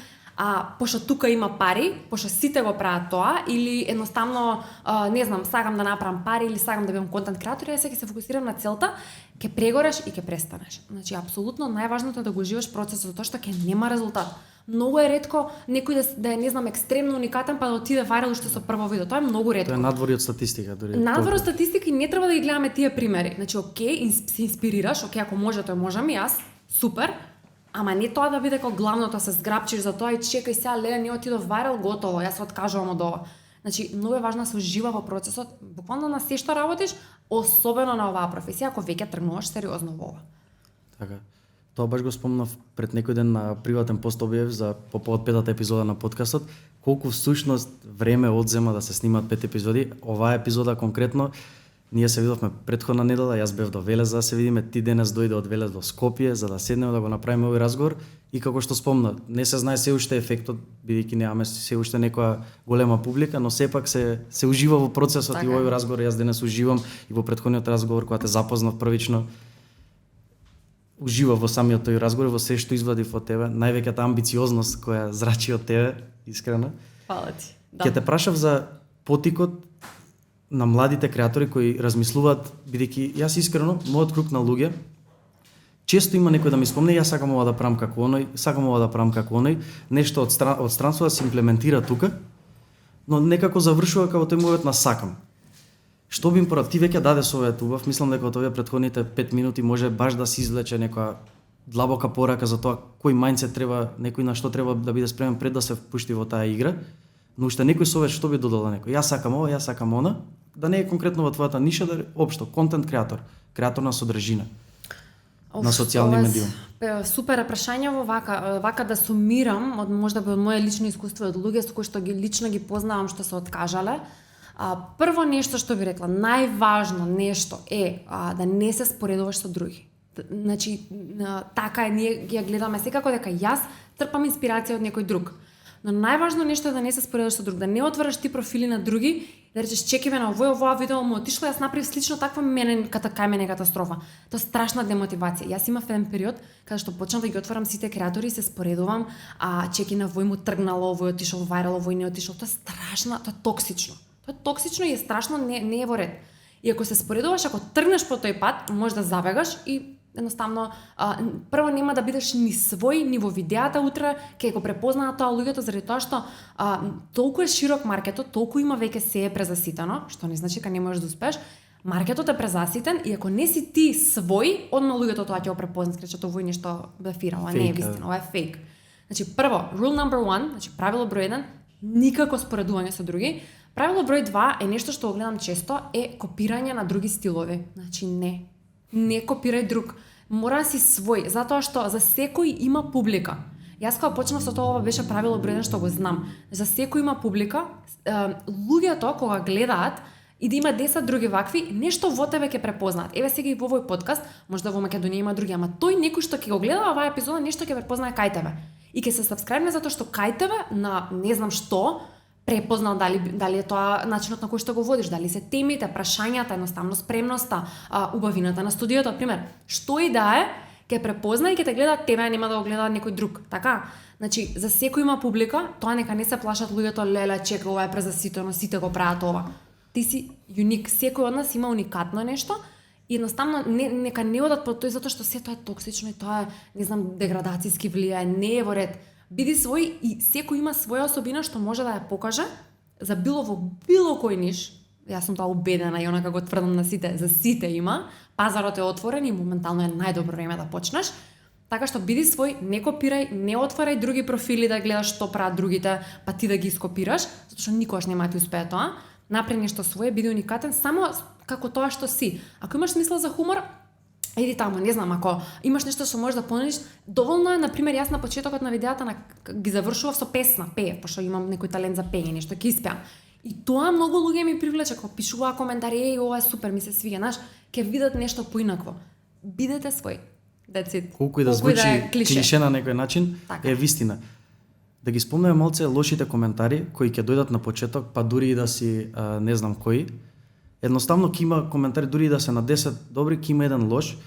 Speaker 1: пошто тука има пари, пошто сите го прават тоа или едноставно не знам, сакам да направам пари или сакам да бидам контент креатор, јас ќе се фокусирам на целта, ќе прегореш и ќе престанеш. Значи апсолутно најважното е да го уживаш процесот, затоа што ќе нема резултат. Многу е ретко некој да е не знам екстремно уникатен па да отиде вајрал уште со прво видео. Тоа е многу ретко.
Speaker 2: Тоа е надвори од статистика дури.
Speaker 1: Надвор од статистика и не треба да ги гледаме тие примери. Значи окей, се инспирираш, окей, ако може тој можам и јас, супер. Ама не тоа да биде како главното, се зграбчиш за тоа и чекај сега леле не отидов вајрал, готово, јас се откажувам од ова. Значи многу е важно да се ужива во процесот, буквално на се што работиш, особено на оваа професија, ако веќе тргнуваш сериозно во ова.
Speaker 2: Така. Тоа баш го спомнав пред некој ден на приватен пост објавив за по повод 5-та епизода на подкастот, колку всушност време одзема да се снимаат 5 епизоди. Оваа епизода конкретно ние се видовме претходна недела, јас бев до Велес за да се видиме, ти денес дојде од Велес до Скопје за да седнеме да го направиме овој разговор и како што спомна, не се знае се уште ефектот, бидејќи немаме се уште некоја голема публика, но сепак се ужива во процесот и во овој разговор. Јас денес уживам и во претходниот разговор кога те запознав првично. Ужива во самиот тој разговор, во се што извадив од тебе, највеќата амбициозност која зрачи од тебе, искрено.
Speaker 1: Фала ти.
Speaker 2: Ќе те прашав за потикот на младите креатори кои размислуваат, бидејќи јас искрено, мојот круг на луѓе, често има некој да ми спомне, јас сакам ова да правам како оној, сакам ова да правам како оној, нешто од странство да се имплементира тука, но некако завршува како тој мојот на сакам. Што би им ти веќе даде совет убав, мислам дека од овие претходните 5 минути може баш да се извлече некоја длабока порака за тоа кој мајндсет треба, некој на што треба да биде спремен пред да се впушти во таа игра. Но уште некој совет што би додал некој? Јас сакам ова, јас сакам она, да не е конкретно во твојата ниша, да е општо контент креатор, креатор на содржина. На социјални медиуми.
Speaker 1: Супер прашање во вака да сумирам од можда од моje лично искуство од луѓе со кои што ги лично ги познавам што се откажале. Прво нешто што би рекла, најважно нешто е да не се споредуваш со други. Значи, така е, ние ги гледаме секако дека јас трпам инспирација од некој друг. Но најважно нешто е да не се споредуваш со друг, да не отвараш ти профили на други, да речеш чекаме на овој видео му отишло, јас направив слично таква, кај мене катастрофа. Тоа е страшна демотивација. Јас имав еден период каде што почнав да ги отварам сите креатори и се споредувам, чеки на овој му тргнало, овој отишол вајрал, овој не отишол. Тоа е страшно, тоа е токсично. Тоа е токсично и е страшно, не е во ред. И ако се споредуваш, ако тргнеш по тој пат, можеш да забегаш и едноставно прво нема да бидеш ни свој, ни во видеата утре ќе го препознаат тоа луѓето заради тоа што толку е широк маркетот, толку има веќе се е презаситено, што не значи дека не можеш да успееш. Маркетот е презаситен и ако не си ти свој, одма луѓето тоа ќе го препознаат, речат овој нешто блефира, ова не е вистина, ова е фейк. Значи прво, rule number 1, значи правило број 1, никако споредување со други. Правило број 2 е нешто што го гледам често, е копирање на други стилови. Значи не копирај друг. Мора да си свој, затоа што за секој има публика. Јас кога почнав со тоа, ова беше правило број 1 што го знам. За секој има публика, луѓето кога гледаат и да има 10 други вакви, нешто во тебе ќе препознаат. Еве сега и во овој подкаст, можда во Македонија има други, ама тој некој што ќе го гледа оваа епизода, нешто ќе препознае кај тебе. И ќе се сабскрајбне затоа што кај тебе на не знам што препознал дали е тоа начинот на кој што го водиш, дали се темите, прашањата, едноставно спремноста, убавината на студиото, например, што и да е, ќе препозна и ќе те гледа тебе, нема да го гледа некој друг. Така? Значи, за секој има публика, тоа нека не се плашат луѓето, леле, чека, ова е презаситено, сите го прават ова. Ти си юник, секој од нас има уникатно нешто и едноставно нека не одат по тој затоа што се тоа е токсично и тоа е, не знам, деградацијски влијае, не е во ред. Биди свој и секој има своја особина што може да ја покаже за било кој ниш. Јас сум тоа убедена и онака го тврдам на сите, за сите има. Пазарот е отворен и моментално е најдобро време да почнеш. Така што биди свој, не копирај, не отварај други профили да гледаш што прават другите, па ти да ги скопираш, затоа што никогаш нема да ти успее тоа. Направи нешто свое, биди уникатен само како тоа што си. Ако имаш смисла за хумор, иди таму, не знам, ако имаш нешто што можеш да понудиш, доволно е, например, јас на почетокот на видеата ги завршував со песна, пеев, пошто имам некој талент за пење, нешто ќе испеам. И тоа многу луѓе ми привлече, кога пишуваа коментари, ова е супер, ми се свиѓа, знаеш, ќе видат нешто поинакво. Бидете свој. That's it.
Speaker 2: Колку и да звучи клише на некој начин,
Speaker 1: така
Speaker 2: е вистина. Да ги спомнеме малце лошите коментари кои ќе дојдат на почеток, па дури и да си не знам кои. Едноставно ќе има коментари дури и да се на 10 добри, ќе има еден лош.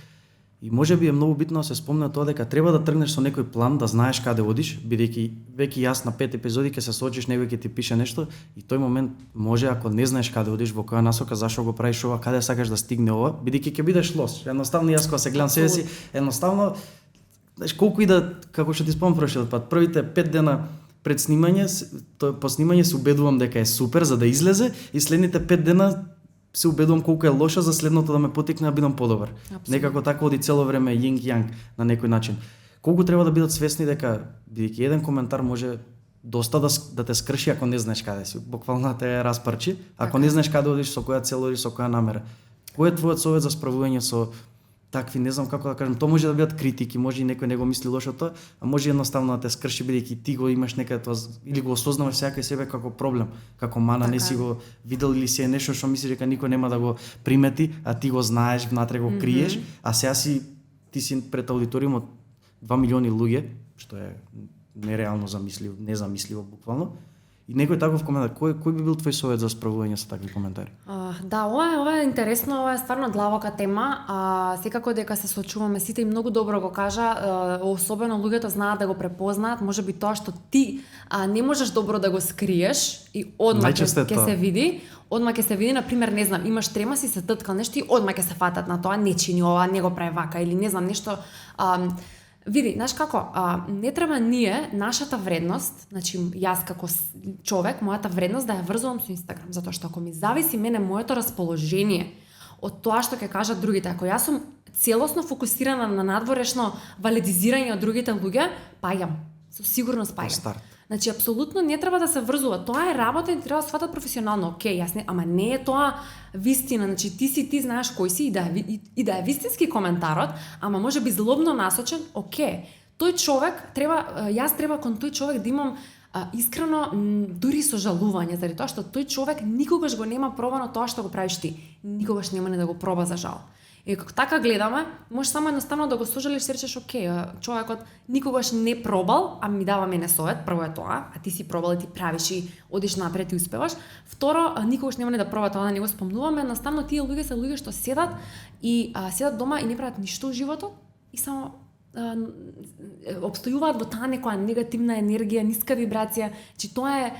Speaker 2: И можеби е многу битно да се спомне тоа дека треба да тргнеш со некој план, да знаеш каде одиш, бидејќи веќе јас на 5 епизоди ќе се соочиш, некој ќе ти пише нешто и тој момент може, ако не знаеш каде одиш, во која насока, зашо го правиш ова, каде сакаш да стигне ова, бидејќи ќе бидеш лош. Едноставно јас кога се гледам себе си, едноставно знаеш колку и да, како што ти спомнам прошиот пат, првите 5 дена пред снимање, по снимање се убедувам дека е супер за да излезе и следните 5 дена се убедувам колку е лоша за следното да ме потикне да бидам подобар. Некако така оди цело време јинг јанг на некој начин. Колку треба да бидат свесни дека бидејќи еден коментар може доста да те скрши ако не знаеш каде си, буквално те распарчи, ако не знаеш каде одиш, со која цел одиш, со која намера. Кој е твојот совет за справување со такви, не знам како да кажам, тоа може да бидат критики, може и некој не го мисли лошо тоа, а може едноставно да те скрши бидејќи ти го имаш некаде тоа или го осознаваш секај себе како проблем, како мана, така не си го видел или си е нешто што мислиш дека никој нема да го примети, а ти го знаеш, внатре го криеш, а сега ти си пред аудиториумот 2 милиони луѓе, што е нереално незамисливо буквално. И некој таков коментар, кој би бил твој совет за справување со такви коментари?
Speaker 1: Да, ова е интересно, ова е стварно длабока тема. Секако дека се соочуваме сите и многу добро го кажа, особено луѓето знаат да го препознаат, можеби тоа што ти не можеш добро да го скриеш и одма ќе се види. Одма ќе се види, например, не знам, имаш трема, си се тткал нешто и одма ќе се фатат на тоа, не чини ова, не го прави вака или не знам нешто. Види, знаеш како, не треба ние, нашата вредност, значи јас како човек, мојата вредност да ја врзувам со Инстаграм, затоа што ако ми зависи мене моето расположение од тоа што ќе кажат другите, ако јас сум целосно фокусирана на надворешно валидизирање од другите луѓе, паѓам. Со сигурност паѓам.
Speaker 2: Старт.
Speaker 1: Значи апсолутно не треба да се врзува. Тоа е работа и треба да сватат професионално. Океј, јас не, ама не е тоа вистина. Значи ти знаеш кој си и да е вистински коментарот, ама може би злобно насочен, океј. Тој човек јас треба кон тој човек да имам искрено дури сожалување, заради тоа што тој човек никогаш го нема пробано тоа што го правиш ти. Никогаш нема не да го проба за жал. И како така гледаме, може само едноставно да го сожалиш, се речеш, океј, човекот никогаш не пробал, а ми дава мене совет, прво е тоа, а ти си пробал и ти правиш и одиш напред и успеваш. Второ, никогаш нема не да проба тоа, да не го спомнуваме, едноставно тие луѓе се луѓе што седат и седат дома и не прават ништо во животот и само обстојуваат во таа некоја негативна енергија, ниска вибрација, че тоа е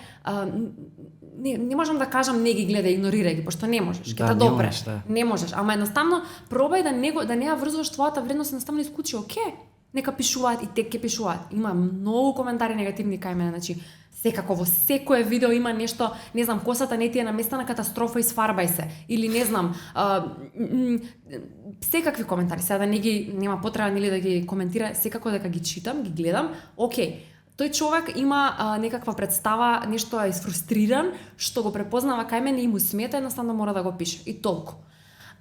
Speaker 1: не можам да кажам не ги гледај, игнорирај ги, пошто не можеш, ќе те допре. Не можеш, ама едноставно пробај да не ја врзуваш твојата вредност, едноставно исклучи, океј, нека пишуваат и те ќе пишуваат. Има многу коментари негативни кај мене, значи секако во секое видео има нешто, не знам, косата не ти е наместена катастрофа, изфарбај се, или не знам, секакви коментари, сега да нема потреба нели да ги коментира, секако дека ги читам, ги гледам, океј. Тој човек има некаква представа, нешто е изфрустриран, што го препознава кај мене и му смета, едноставно мора да го пише. И толку.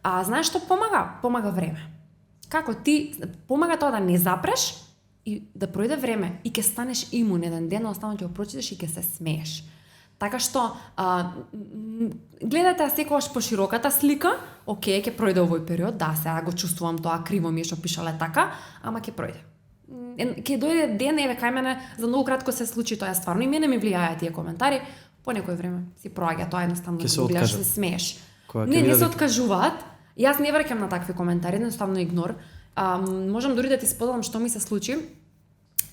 Speaker 1: А знаеш што помага? Помага време. Како ти помага тоа да не запреш и да пројде време и ќе станеш имун еден ден, едноставно ќе го прочиташ и ќе се смееш. Така што гледате секогаш по широката слика, океј, ќе пројде овој период, да, сега го чувствувам тоа, криво ми е што пишале така, ама ќе пројде. Ќе дојде ден, еве кај мене, за многу кратко се случи тоа, стварно и мене ми влијаја тие коментари, по некој време си проаѓа тоа, едноставно
Speaker 2: ќе
Speaker 1: гледаш, се смееш.
Speaker 2: Не
Speaker 1: се откажуваат. Јас не враќам на такви коментари, едноставно игнор. Можам дури да ти споделам што ми се случи,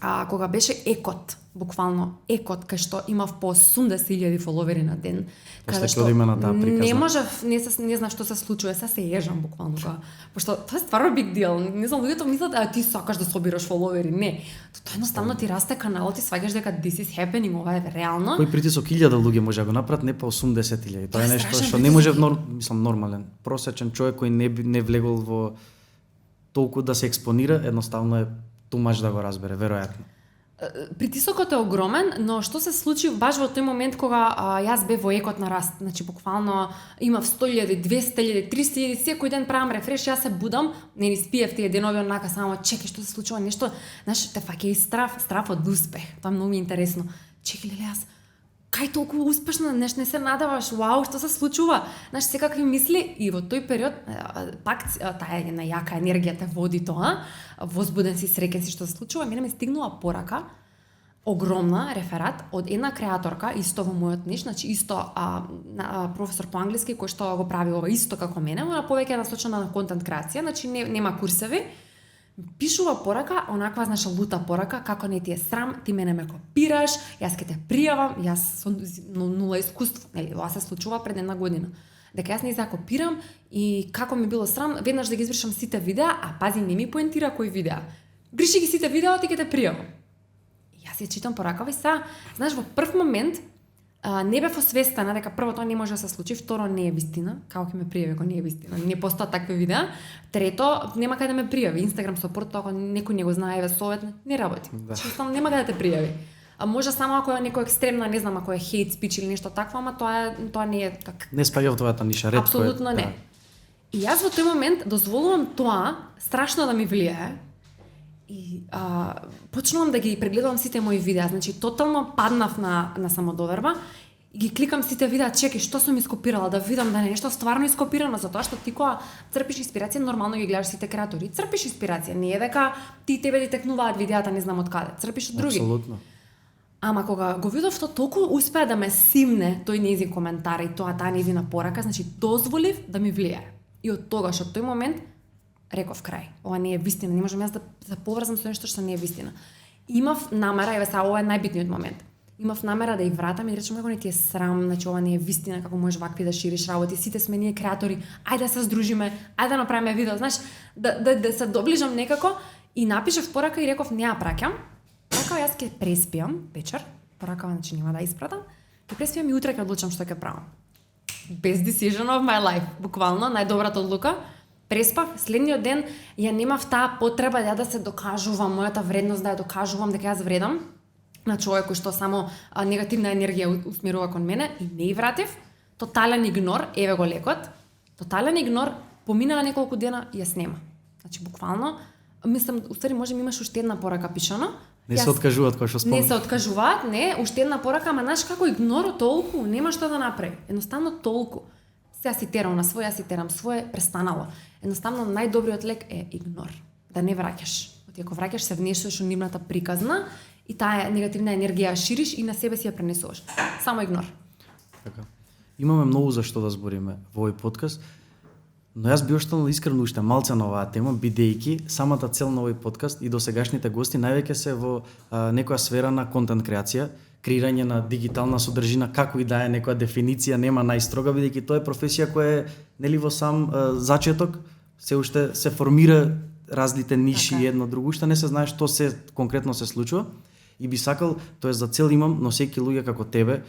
Speaker 1: кога беше екот, буквално екот, кај што имав по 80.000 фоловери на ден,
Speaker 2: каде што не
Speaker 1: можев, не знам што се случува, се ежам буквално тоа. Пошто тоа е стварно big deal. Не знам, луѓето мислат ти сакаш да собираш фоловери, не. Тоа едноставно ти расте каналот и сваќаш дека this is happening, ова е реално.
Speaker 2: Кој притисок 1000 луѓе може да го направат, не па 80.000. Тоа е нешто што не може нормален, просечен човек кој не влегол во толку да се експонира, едноставно е тумач да го разбере, веројатно.
Speaker 1: Притисокот е огромен, но што се случи баш во тој момент кога јас бев во екот на раст, значи буквално имав 100.000, 200.000, 300.000, секој ден правам рефреш, јас се будам, не ни спиев тие денови онака само чекај што се случува нешто, знаеш, те фаќа и страв од успех. Тоа е многу интересно. Чекај леле, јас кај толку успешно, не се надеваш, вау, што се случува? Знаеш, секакви мисли и во тој период пак таа една јака енергија те води тоа, возбуден си, среќен си што се случува, мене ме стигнува порака, огромна реферат од една креаторка, исто во мојот ниш, значи исто професор по англиски кој што го прави ова исто како мене, она повеќе насочена на контент креација, значи нема курсеви. Пишува порака, онаква, знаеш, лута порака, како не ти е срам, ти мене ме копираш, јас ќе те пријавам, јас со нула искуство, нели, ова се случува пред една година. Дека јас не ја копирам и како ми било срам, веднаш да ги извршам сите видеа, а пази не ми поентира кои видеа. Бриши ги сите видеа, ти ќе те пријавам. Јас ја читам поракава и сега, знаеш, во прв момент не бев освестена дека прво тоа не може да се случи, второ не е вистина, како ќе ме пријави ако не е вистина, не постојат такви видеа, трето нема каде да ме пријави, Инстаграм сопорт, ако некој не го знае, еве совет, не работи. Што нема каде да те пријави. А може само ако е некој екстремна, не знам, ако е хейт спич или нешто такво, ама тоа не е така.
Speaker 2: Не спаѓа во твојата ниша, ретко е.
Speaker 1: Апсолутно не. И јас во тој момент дозволувам тоа страшно да ми влијае. И почнувам да ги прегледувам сите мои видеа, значи тотално паднав на самодоверба и ги кликам сите видеа, чекај што сум ископирала, да видам да не нешто стварно ископирано, затоа што ти кога црпиш инспирација, нормално ги гледаш сите креатори, црпиш инспирација, не е дека тебе текнуваат видеата не знам од каде, црпиш од други.
Speaker 2: Апсолутно.
Speaker 1: Ама кога го видов тоа, толку успеа да ме симне тој нејзин коментар и таа нејзина порака, значи дозволив да ми влијае. И од тогаш, од тој момент, реков крај. Ова не е вистина, не можам јас да се поврзам со нешто што не е вистина. Имав намера, еве сега ова е најбитниот момент. Имав намера да ја вратам и да речам, како не ти е срам, значи ова не е вистина, како можеш вакви да шириш работи, сите сме ние креатори, ајде да се здружиме, ајде да направиме видео, знаеш, да се доближам некако И напишав порака и реков не ја праќам. Така јас ќе преспиам вечер, поракава значи нема да испратам. Ќе преспиам и утре ќе одлучам што ќе правам. Best decision of my life, буквално најдобрата одлука. Преспав, следниот ден ја немав таа потреба да се докажувам, мојата вредност да ја докажувам дека јас вредам на човек кој што само негативна енергија усмерува кон мене и не и вратив. Тотален игнор, еве го лекот. Тотален игнор, поминаа неколку дена и јас нема. Значи буквално, мислам, уствари можеби имаш уште една порака пишано.
Speaker 2: Не се откажуваат кој што спомнав.
Speaker 1: Не се откажуваат, не, уште една порака, ама знаеш како игноро толку, нема што да направи. Едноставно толку. Се си терам на свој, јас си терам своје, престанало. Едноставно најдобриот лек е игнор. Да не враќаш. Оти ако враќаш се внесуваш во нивната приказна и таа негативна енергија ја шириш и на себе си ја пренесуваш. Само игнор.
Speaker 2: Така. Имаме многу за што да збориме во овој подкаст, но јас би останал искрено уште малце на оваа тема, бидејќи самата цел на овој подкаст и досегашните гости највеќе се во некоја сфера на контент креација, креирање на дигитална содржина, како и да е некоја дефиниција, нема најстрога, бидејќи тоа е професија која е нели во сам зачеток, се уште се формира разлите ниши
Speaker 1: така.
Speaker 2: Едно друго, уште не се знае што се конкретно се случува и би сакал, тоа за цел имам, но секи луѓе како тебе,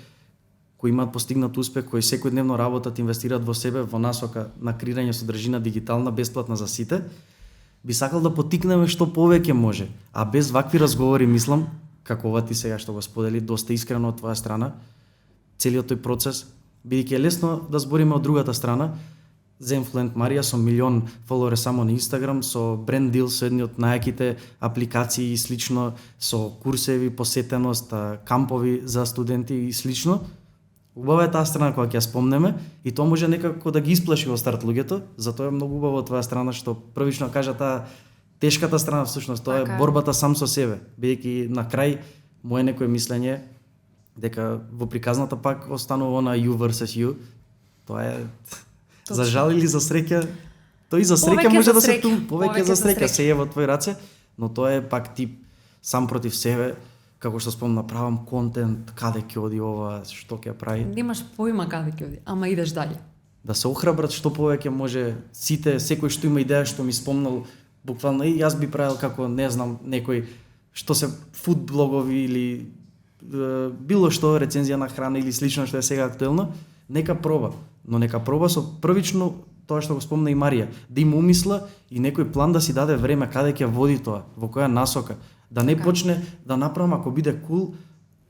Speaker 2: кои имаат постигнат успех, кои секојдневно работат, инвестираат во себе во насока на креирање содржина дигитална, бесплатна за сите, би сакал да потикнеме што повеќе може, а без вакви разговори, мислам, како ова ти сега што го сподели, доста искрено од твоја страна, целиот тој процес, бидејќи е лесно да збориме од другата страна, Zenfluent Марија со 1 милион фоловери само на Инстаграм, со бренд дил со едни од најаките апликации и слично, со курсеви, посетеност, кампови за студенти и слично. Убава е таа страна која ќе ја спомнеме и тоа може некако да ги исплаши во старт луѓето, затоа е многу убаво твоја страна што првично кажа таа тешката страна всушност, тоа е борбата сам со себе, бидејќи на крај мое некое мислење дека во приказната пак останува на you versus you. Тоа е
Speaker 1: Точно.
Speaker 2: За жал или за среќа, тој и за среќа може да се повеќе за среќа се е во твој раце, но тоа е пак тип сам против себе, како што спомна, правам контент, каде ќе оди ова, што ќе прави.
Speaker 1: Немаш поима каде ќе оди, ама идеш дале.
Speaker 2: Да се охрабрат што повеќе може сите, секој што има идеја што ми спомнал, буквално и јас би правил како не знам некој што се фуд блогови или било што рецензија на храна или слично што е сега актуелно, нека проба, но нека проба со првично тоа што го спомна и Марија, да има умисла и некој план да си даде време каде ќе води тоа, во која насока, да не почне да направам ако биде кул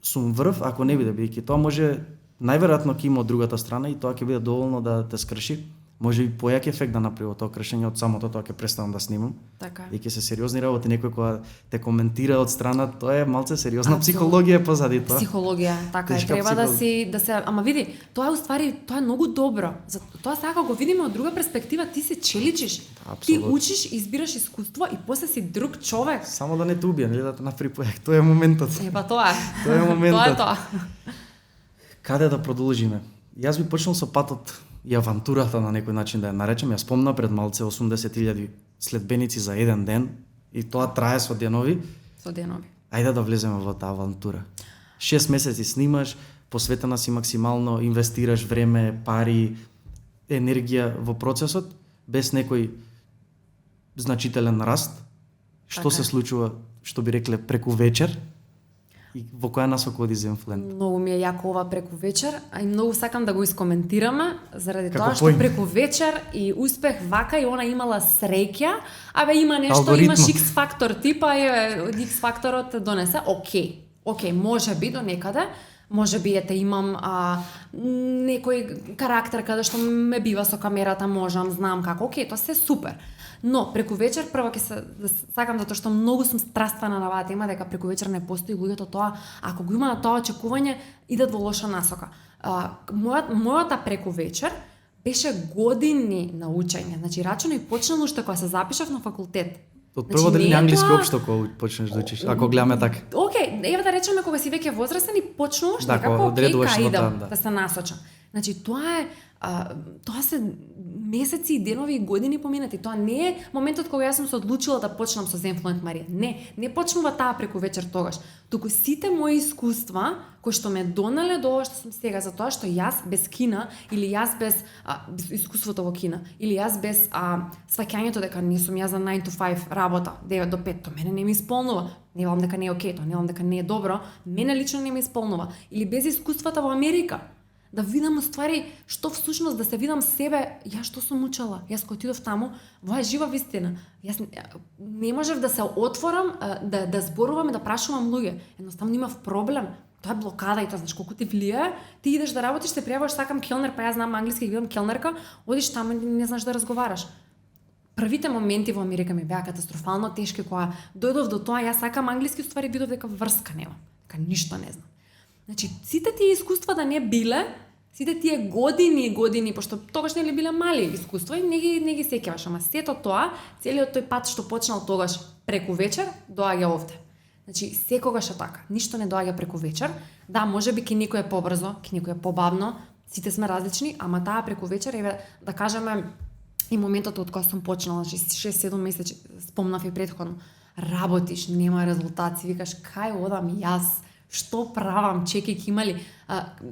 Speaker 2: сум врв, ако не биде, бидејќи тоа може најверојатно ќе има од другата страна и тоа ќе биде доволно да те скрши. Може и појак ефект да направи тоа кршење од самото тоа ќе престанам да снимам.
Speaker 1: Така.
Speaker 2: И ќе се сериозни работи, некој кога те коментира од страна, тоа е малце сериозна психологија позади тоа.
Speaker 1: Психологија, така е, треба да се, ама види, тоа е уствари, тоа е многу добро. Тоа сега кога го видиме од друга перспектива, ти се челичиш. Ти учиш, избираш искуство и после си друг човек.
Speaker 2: Само да не те убие, нели да те направи појак, тоа е моментот.
Speaker 1: Епа тоа е.
Speaker 2: Тоа е моментот.
Speaker 1: Тоа е тоа.
Speaker 2: Каде да продолжиме? Јас би почнал со патот и авантурата на некој начин да ја наречем. Ја спомна пред малце 80.000 следбеници за еден ден и тоа трае со денови.
Speaker 1: Со денови.
Speaker 2: Ајде да влеземе во таа авантура. 6 месеци снимаш, посветена си максимално, инвестираш време, пари, енергија во процесот, без некој значителен раст. Што
Speaker 1: така
Speaker 2: се случува, што би рекле, преку вечер? И во која насока оди Zenfluent?
Speaker 1: Многу ми е јако ова преку вечер, а и многу сакам да го искоментираме, заради
Speaker 2: Како
Speaker 1: тоа што преку вечер и успех вака и она имала среќа, абе има нешто,
Speaker 2: алгоритмот.
Speaker 1: имаш X фактор типа и X факторот донесе, окей, може би до некаде, може би ете имам некој карактер каде што ме бива со камерата, можам, знам како, окей, тоа се супер. Но преку вечер прво ќе се сакам затоа што многу сум страствена на оваа тема дека преку вечер не постои луѓето тоа, ако го има тоа очекување, идат во лоша насока. Мојата преку вечер беше години на учење. Значи рачунај почнал уште кога се запишав на факултет.
Speaker 2: Од прво дали не англиски општо кога почнеш да учиш, ако гледаме така.
Speaker 1: Океј, еве да речеме кога си веќе возрастен и почнуваш
Speaker 2: да,
Speaker 1: некако
Speaker 2: одредуваш
Speaker 1: кај идам
Speaker 2: да.
Speaker 1: да се насочам. Значи тоа е тоа се месеци и денови и години поминати. Тоа не е моментот кога јас сум се одлучила да почнам со Zenfluent Марија. Не почнува таа преку вечер тогаш. Туку сите мои искуства кои што ме донале до ова што сум сега, затоа што јас без кина или јас без искуството во кина или јас без сваќањето дека не сум јас за 9 to 5 работа, 9 до 5, тоа мене не ми исполнува. Не велам дека не е окей, тоа не велам дека не е добро, мене лично не ми исполнува. Или без искуствата во Америка, да видам ствари што всушност да се видам себе, ја што сум учела. Јас кога отидов таму, во е жива вистина. Јас не можев да се отворам, да зборувам и да прашувам луѓе. Едноставно имав проблем. Тоа е блокада и тоа знаеш колку ти влијае. Ти идеш да работиш, се пријавуваш, сакам келнер, па јас знам англиски, бидам келнерка, одиш таму и не знаеш да разговараш. Првите моменти во Америка ми беа катастрофално тешки, кога дојдов до тоа, јас сакам англиски, уствари видов дека врска немам, дека ништо не знам. Значи, сите тие искуства да не биле, сите тие години, пошто тогаш нели биле мали искуства и не ги сеќаваш, ама сето тоа, целиот тој пат што почнал тогаш преку вечер, доаѓа овде. Значи, секогаш е така, ништо не доаѓа преку вечер. Да, можеби ки некој е побрзо, ки некој е побавно, сите сме различни, ама таа преку вечер, еве, да кажеме, и моментот од кога сум почнала, 6-7 месеци, спомнав и претходно, работиш, нема резултат, си викаш, кај одам јас, што правам, чекајќи имали.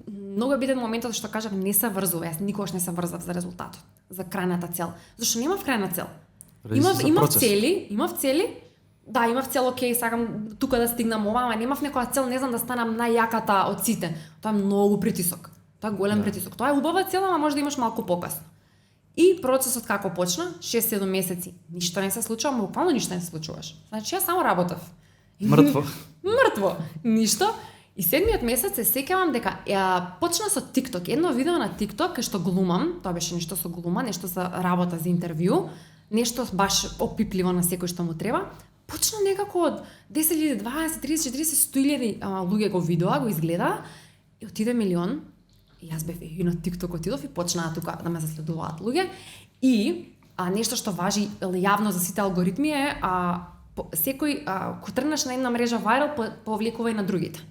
Speaker 1: Многу е битен моментот што кажав, не се врзува, јас никогаш не се врзав за резултатот, за крајната цел. Зашто немав крајна цел. Имав цели, да, имав цел, окей, сакам тука да стигнам ова, ама немав некоја цел, не знам да станам најјаката од сите. Тоа е многу притисок. Тоа е голем притисок. Тоа е убава цел, ама може да имаш малку покасно. И процесот како почна, 6-7 месеци, ништо не се случува, буквално ништо не се случуваш. Значи, јас само работев. Мртво. Ништо. И 7-миот месец се сеќавам дека почна со TikTok. Едно видео на TikTok кај што глумам, тоа беше нешто со глума, нешто за работа, за интервју, нешто баш опипливо на секој што му треба. Почна некако од 10.000, 20, 30, 40, 100.000 луѓе го видоа, го изгледа и отиде милион. И јас бев и на TikTok отидов и почнаа тука да ме заследуваат луѓе. И нешто што важи јавно за сите алгоритми е секој кој тргнеш на една мрежа вајрал повлекува и на другите.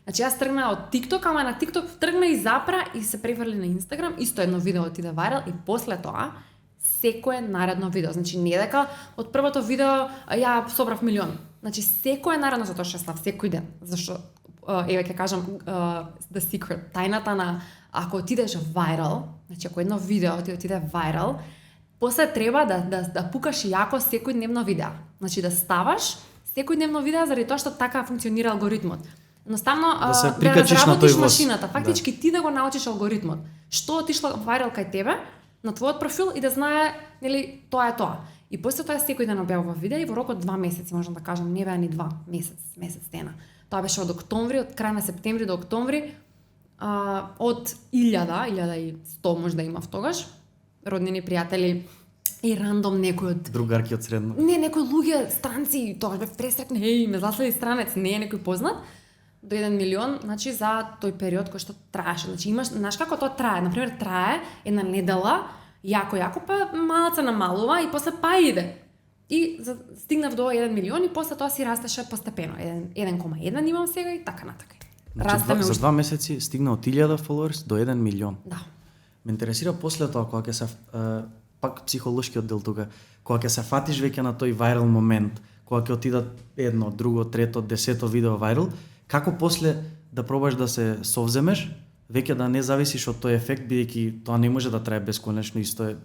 Speaker 1: Значи јас тргна од TikTok, ама на TikTok тргна и запра и се префрли на Instagram, исто едно видео отиде вајрал и после тоа секое наредно видео. Значи не дека од првото видео ја собрав милион. Значи секое наредно, затоа што став секој ден. Зашто еве ќе кажам the secret, тајната на ако отидеш вајрал, значи ако едно видео ти отиде вајрал, после треба да пукаш јако секојдневно видео. Значи да ставаш секојдневно видео заради тоа што така функционира алгоритмот. Едноставно да разработиш машината, фактички ти да го научиш алгоритмот. Што отишло вајрал кај тебе на твојот профил и да знае, нели, тоа е тоа. И после тоа секој ден објавува видео и во рок од 2 месеци, можам да кажам, не беа ни 2 месец дена. Тоа беше од октомври, од крај на септември до октомври, од 1100 може да имав тогаш, роднини, пријатели и рандом некој од
Speaker 2: другарки од средно.
Speaker 1: Не, некои луѓе, странци, тоа бев пресрекна, ме заследи странец, не е некој познат, до 1 милион, значи за тој период кој што траеше. Значи имаш, знаеш како тоа трае, например, трае една недела, јако, па малаца намалува и после па иде. И стигнав до 1 милион и после тоа си растеше постепено. 1,1 имам сега и така натака.
Speaker 2: Значи, за 2 месеци стигна од 1000 followers до 1 милион.
Speaker 1: Да.
Speaker 2: Ме интересира после тоа, кога ќе се пак психолошкиот дел тука, кога ќе се фатиш веќе на тој вајрал момент, кога ќе отидат едно, друго, трето, 10 видео вајрал, како после да пробаш да се совземеш, веќе да не зависиш од тој ефект, бидејќи тоа не може да трае бесконечно, исто е,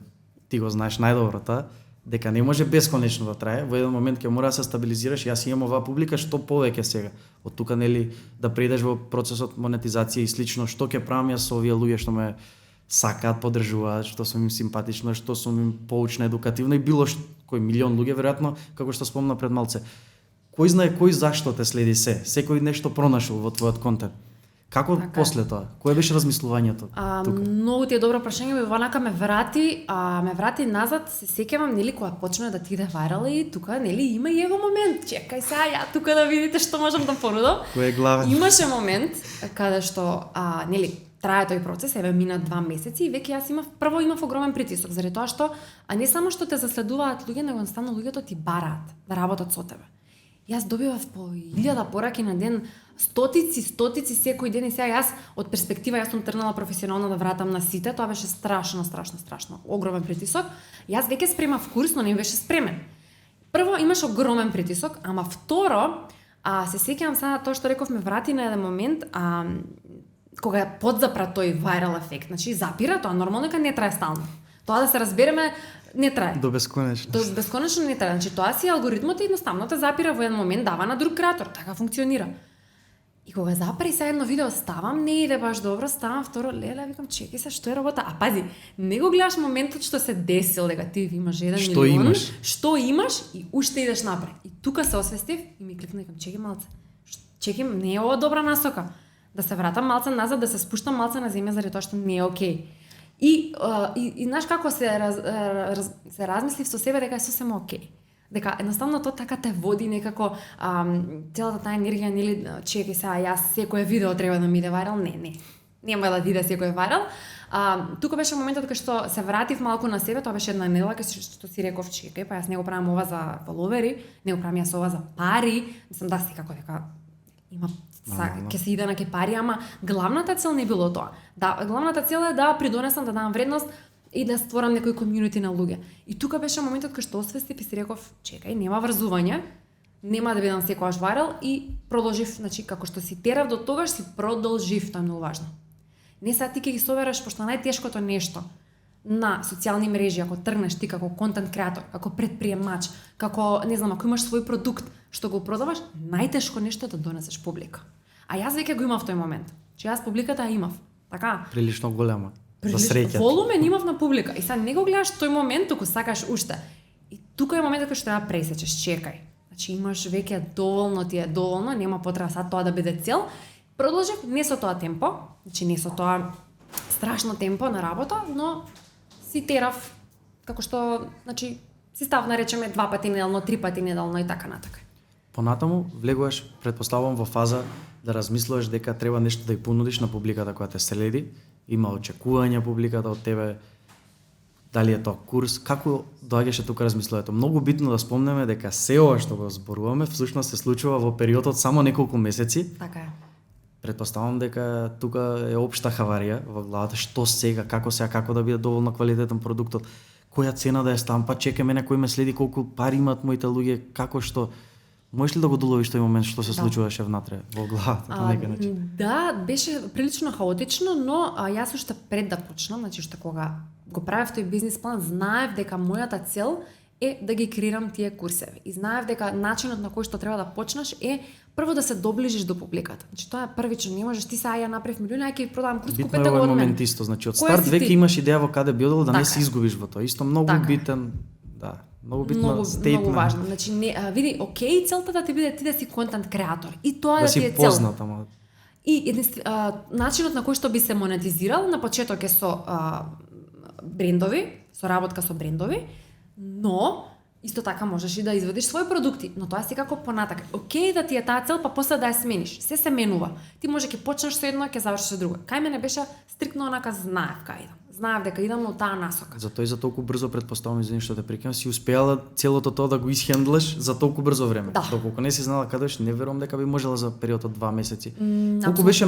Speaker 2: ти го знаеш најдобро тоа, дека не може бесконечно да трае, во еден момент ќе мора да се стабилизираш. Јас имам оваа публика што повеќе сега. Од тука нели да придеш во процесот монетизација и слично, што ќе правам јас со овие луѓе што ме сакаат, поддржуваат, што сум им симпатично, што сум им поучна, едукативна и било кој милион луѓе веројатно, како што спомна пред малце. Кој знае кој зашто те следи се? Секој нешто пронашол во твојот контент. Како така после тоа? Кое беше размислувањето тука?
Speaker 1: Многу ти е добро прашање, ванака ме врати назад, се сеќавам нели кога почна да ти иде вајрал и тука нели има и его момент. Чекај сега ја тука да видите што можам да понудам.
Speaker 2: Кој е главен?
Speaker 1: Имаше момент каде што нели трае тој процес, еве мина 2 месеци и веќе јас имав огромен притисок заради тоа што не само што те заследуваат луѓе, него едноставно луѓето ти бараат да работат со тебе. Јас добивав по 1000 пораки на ден, стотици секој ден и сега јас од перспектива јас сум тргнала професионално да вратам на сите, тоа беше страшно, огромен притисок. Јас веќе спремав курс, но не беше спремен. Прво имаш огромен притисок, ама второ, се сеќавам сега тоа што рековме, врати на еден момент, кога е подзапра тој вајрал ефект, значи запира, тоа нормално дека не трае стално. Тоа да се разбереме не трае.
Speaker 2: До бесконечно.
Speaker 1: До бесконечно не трае. Значи тоа си алгоритмот едноставно те запира во еден момент, дава на друг креатор, така функционира. И кога запари се едно видео ставам, не иде баш добро, ставам второ, леле, викам, чекај се, што е работа? А пази, не го гледаш моментот што се десил, дека ти имаш 1 милион, што имаш и уште идеш напред. И тука се освестив и ми кликна, викам, чекај малце. Чекај, не е ова добра насока. Да се вратам малце назад, да се спуштам малце на земја заради тоа што не е окей. И знаеш како се размислив со себе дека е сосема окей. Дека едноставно тоа така те води некако целата таа енергија, нели, чекај сега, јас секое видео треба да ми иде вајрал, не. Нема да иде секое вајрал. Тука беше моментот кога што се вратив малку на себе, тоа беше една недела што си реков, чекај, па јас не го правам ова за фоловери, не го правам јас ова за пари, мислам да си како дека има ќе се иде на ке пари, ама главната цел не било тоа. Да, главната цел е да придонесам, да дадам вредност и да створам некој комјунити на луѓе. И тука беше моментот кога што освестив и си реков, чекај, нема врзување, нема да бидам секогаш вајрал и продолжив, значи како што си терав до тогаш си продолжив, тоа е многу важно. Не сега ти ќе ги собереш, пошто најтешкото нешто на социјални мрежи, ако тргнеш ти како контент креатор, како предприемач, како, не знам, ако имаш свој продукт што го продаваш, најтешко нешто е да донесеш публика. А јас веќе го имав тој момент. Че јас публиката ја имав. Така?
Speaker 2: Прилично голема. За среќа.
Speaker 1: Волумен имав на публика. И сега не го гледаш тој момент, туку сакаш уште. И тука е моментот кога што треба пресечеш, чекај. Значи имаш веќе доволно, ти е доволно, нема потреба сад тоа да биде цел. Продолжив не со тоа темпо, значи не со тоа страшно темпо на работа, но си терав како што, значи си став наречеме 2 пати неделно, 3 пати неделно и така натака.
Speaker 2: Понатаму влегуваш, претпоставувам, во фаза да размислуваш дека треба нешто да ја понудиш на публиката која те следи, има очекувања публиката од тебе, дали е тоа курс, како доаѓаше тука размислувањето? Многу битно да спомнеме дека се ова што го зборуваме всушност се случува во периодот само неколку месеци.
Speaker 1: Така е.
Speaker 2: Претпоставам дека тука е општа хаварија во главата, што сега, како да биде доволно квалитетен продуктот, која цена да ја ставам, па чекаме мене кој ме следи, колку пари имаат моите луѓе, како што. Можеш ли да го доловиш тој момент што се случуваше внатре во главата на некој начин?
Speaker 1: Да, беше прилично хаотично, но јас уште пред да почнам, значи уште кога го правев тој бизнис план, знаев дека мојата цел е да ги креирам тие курсеви. И знаев дека начинот на кој што треба да почнеш е прво да се доближиш до публиката. Значи тоа е првично, не можеш ти сега ја направив милиони, ај ќе ви продавам курс, купете го од мене.
Speaker 2: Момент исто, значи од старт веќе имаш идеја во каде би одел да не се изгубиш во тоа. Исто многу битен, да. Многу битно стейтмент.
Speaker 1: Многу важно. Значи види, окей, целта да ти биде ти да си контент креатор. И тоа да ти е
Speaker 2: цел. Да си познат, ама.
Speaker 1: И начинот на кој што би се монетизирал на почеток е со брендови, со работка со брендови, но исто така можеш и да извадиш своји продукти, но тоа си како понатака. Окей да ти е таа цел, па после да ја смениш. Се менува. Ти може ќе почнеш со едно, ќе завршиш со друго. Кај мене беше стриктно онака, знаев кај идам. Знаев дека идам во таа насока.
Speaker 2: Затоа и за толку брзо, претпоставам, извини што те прекинам, си успеала целото тоа да го исхендлаш за толку брзо време.
Speaker 1: Да.
Speaker 2: Доколку не си знала каде еш, не верувам дека би можела за период од 2 месеци. Колку беше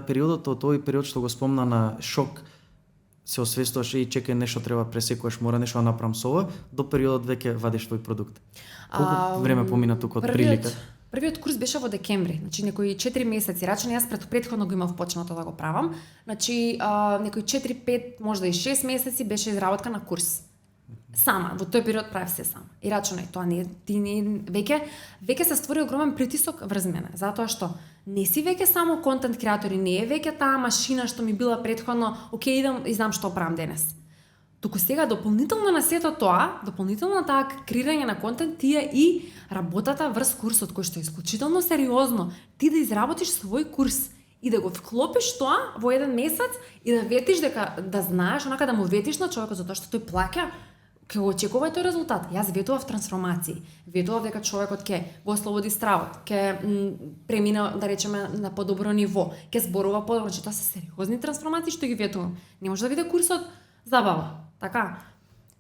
Speaker 2: периодот од тој период што го спомна на шок, се освестуваш и чекај нешто треба пресекуваш, мора нешто да направам со ова, до периодот веќе вадиш твој продукт. Колку време помина тука од прилика?
Speaker 1: Првиот курс беше во декември, значи некои 4 месеци, рачно јас претходно го имав почнато да го правам. Значи некои 4-5, можда и 6 месеци беше изработка на курс. Сама, во тој период правев се сама. И рачунај, тоа не ти не веќе се створи огромен притисок врз мене, затоа што не си веќе само контент креатор и не е веќе таа машина што ми била претходно, окей, идам и знам што правам денес. Туку сега дополнително на сето тоа, дополнително на таа креирање на контент, ти е и работата врз курсот, кој што е исклучително сериозно. Ти да изработиш свој курс и да го вклопиш тоа во еден месец и да ветиш дека да знаеш, онака да му ветиш на човекот затоа што тој плаќа, ќе го очекува тој резултат. Јас ветував трансформации. Ветував дека човекот ќе го ослободи стравот, ќе премина, да речеме, на подобро ниво, ќе зборува подобро, че тоа се сериозни трансформации што ги ветувам. Не може да биде курсот забава. Така.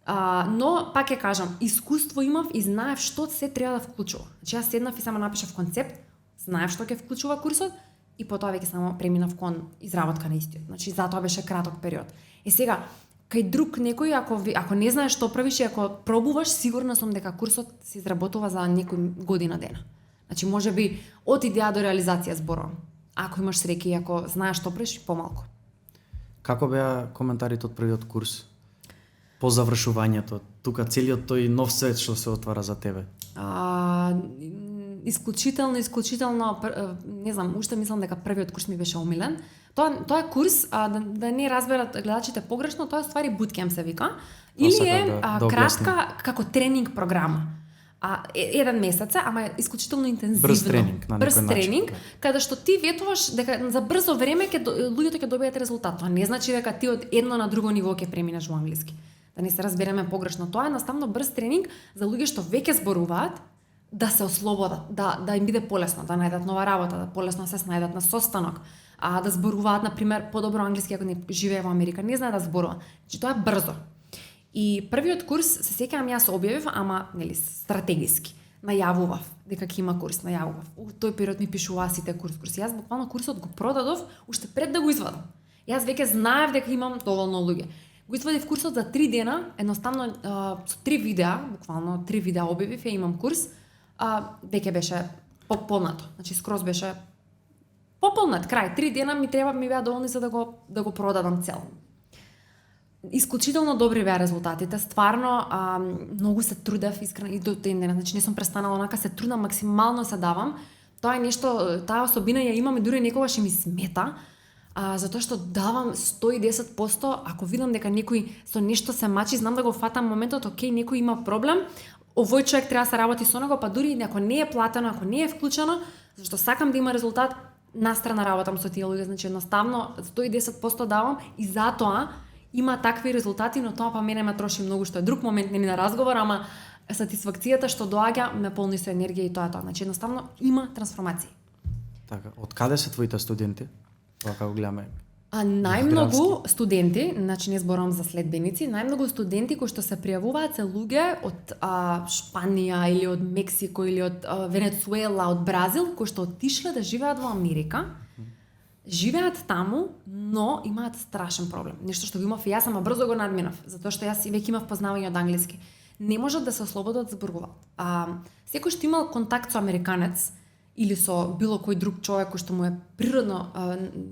Speaker 1: Но, пак ќе кажам, искуство имав и знаев што се треба да вклучува. Значи, јас седнав и само напишав концепт, знаев што ќе вклучува курсот и потоа веќе само преминав кон изработка на истиот. Значи, затоа беше краток период. Сега, кај друг некој, ако не знаеш што правиш и ако пробуваш, сигурна сум дека курсот се изработува за некој година дена. Значи, можеби од идеја до реализација зборувам. Ако имаш среќа и ако знаеш што правиш, помалку.
Speaker 2: Како беа коментарите од првиот курс? По завршувањето, тука целиот тој нов свет што се отвара за тебе?
Speaker 1: Исклучително, не знам, уште мислам дека првиот курс ми беше омилен. Тоа е курс, да не разберат гледачите погрешно, тоа е ствари буткемп се вика, или е кратка како тренинг програма. 1 месец, ама е исклучително интензивно.
Speaker 2: Брз тренинг, на некој начин.
Speaker 1: Брз тренинг, каде што ти ветуваш дека за брзо време луѓето ќе добијат резултат. Тоа не значи дека ти од едно на друго ниво ќе преминеш во англиски. Да не се разбереме погрешно. Тоа е едноставно брз тренинг за луѓе што веќе зборуваат, да се ослободат, да им биде полесно, да најдат нова работа, да полесно се снајдат на состанок, да зборуваат, например, подобро англиски ако не живее во Америка, не знае да зборува. Значи тоа е брзо. И првиот курс, се сеќавам, јас објавив, ама нели стратегиски. Најавував дека ќе има курс, најавував. Тој период ми пишуваа сите курс. Јас буквално курсот го продадов уште пред да го извадам. Јас веќе знаев дека имам доволно луѓе. Го извадив курсот за 3 дена, едноставно со 3 видеа, буквално 3 видеа објавив, имам курс, веќе беше пополнато. Значи скроз беше пополнат, крај. 3 дена ми беа доволни за да го продадам цел. Исклучително добри беа резултатите, стварно многу се трудев искрено и до ден денес, значи не сум престанала, онака се трудам, максимално се давам. Тоа е нешто, таа особина ја имам и дури некогаш и ми смета, затоа што давам 110%, ако видам дека некој со нешто се мачи, знам да го фатам моментот, окей, некој има проблем, овој човек треба да се работи со него, па дури ако не е платено, ако не е вклучено, зашто сакам да има резултат, настрана работам со тие луѓе, значи едноставно 110% давам и затоа има такви резултати, но тоа па мене ме троши многу, што е друг момент нели на разговор, ама сатисфакцијата што доаѓа ме полни со енергија и тоа. Значи едноставно има трансформации.
Speaker 2: Така, од каде се твоите студенти? Тоа како гледаме.
Speaker 1: Најмногу студенти, значи не зборувам за следбеници, најмногу студенти кои што се пријавуваат се луѓе од Шпанија или од Мексико или од Венецуела, од Бразил, кои што отишле да живеат во Америка. Живеат таму, но имаат страшен проблем. Нешто што го имав и јас, ама брзо го надминав, затоа што јас веќе имав познавање од англиски. Не можат да се ослободат да зборуваат. Секој што имал контакт со американец или со било кој друг човек кој што му е природно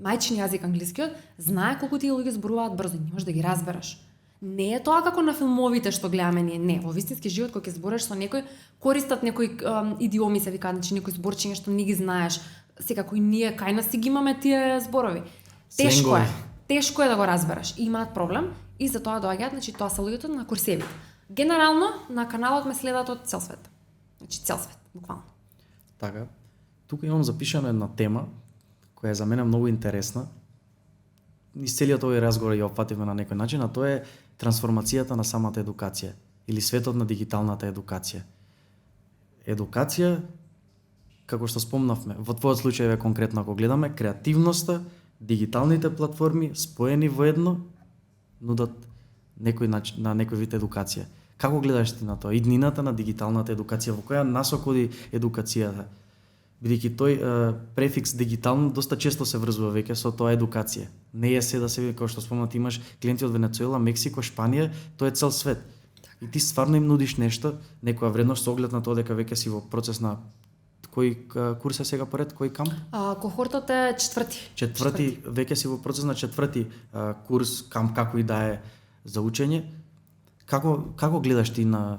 Speaker 1: мајчин јазик англискиот, знае колку тие луѓе зборуваат брзо, не можеш да ги разбереш. Не е тоа како на филмовите што гледаме ние, не, во вистински живот кога ќе збориш со некој, користат некои идиоми се викаат, значи некои зборчиња што не ги знаеш. Секако и ние кај нас си ги имаме тие зборови. Тешко е да го разбереш. Имаат проблем и затоа доаѓаат, значи тоа се луѓето на курсевите. Генерално на каналот ме следат од цел свет. Значи цел свет, буквално.
Speaker 2: Така. Тука имам запишана една тема која е за мене многу интересна. Низ целиот овој разговор ја опфативме на некој начин, а тоа е трансформацијата на самата едукација или светот на дигиталната едукација. Едукација, како што спомнавме, во твојот случај конкретно ако гледаме, креативноста, дигиталните платформи споени во едно нудат на некој вид едукација. Како гледаш ти на тоа? Иднината на дигиталната едукација, во која насока оди едукацијата? Бидејќи тој префикс дигитално доста често се врзува веќе со тоа едукација. Не е се да се, како што спомнат, имаш клиенти од Венецуела, Мексико, Шпанија, тоа е цел свет. И ти стварно им нудиш нешто, некоја вредност со оглед на тоа дека веќе си во процес на кој курс е сега поред, кој камп?
Speaker 1: Кохортот е четврти.
Speaker 2: Веќе си во процес на четврти курс, камп, како и да е за учење. Како гледаш ти на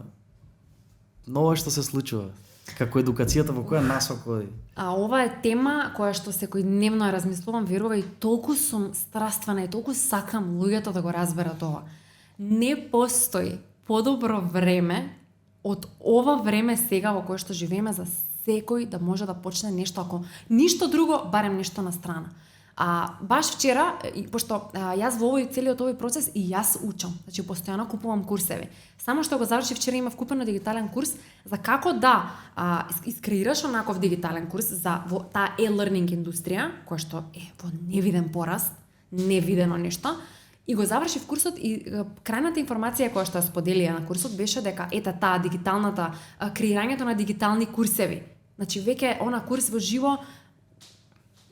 Speaker 2: ова што се случува? Како едукацијата во која насока оди?
Speaker 1: Ова е тема која што секојдневно ја размислувам, верува, и толку сум страствена и толку сакам луѓето да го разберат ова. Не постои подобро време од ова време сега во кое што живееме за секој да може да почне нешто, ако ништо друго, барем нешто на страна. Баш вчера, пошто јас во целиот овој процес и јас учам, значи постојано купувам курсеви. Само што го завршив вчера, имав купено дигитален курс за како да искреираш онаков дигитален курс за таа e-learning индустрија, која што е во невиден пораст, невидено нешто, И го завршив курсот и крајната информација која што ја споделија на курсот беше дека таа дигиталната креирањето на дигитални курсеви. Значи веќе она курс во живо,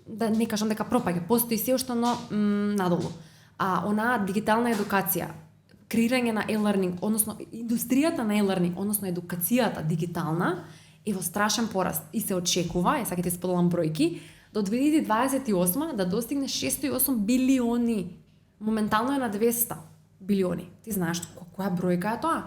Speaker 1: да не кажам дека пропаѓа, постои се уште, но надолу. А онаа дигитална едукација, креирање на e-learning, односно индустријата на e-learning, односно едукацијата дигитална е во страшен пораст и се очекува, сега ќе ти споделам бројки, до 2028 да достигне 608 билиони. Моментално е на 200 билиони. Ти знаеш која бројка е тоа?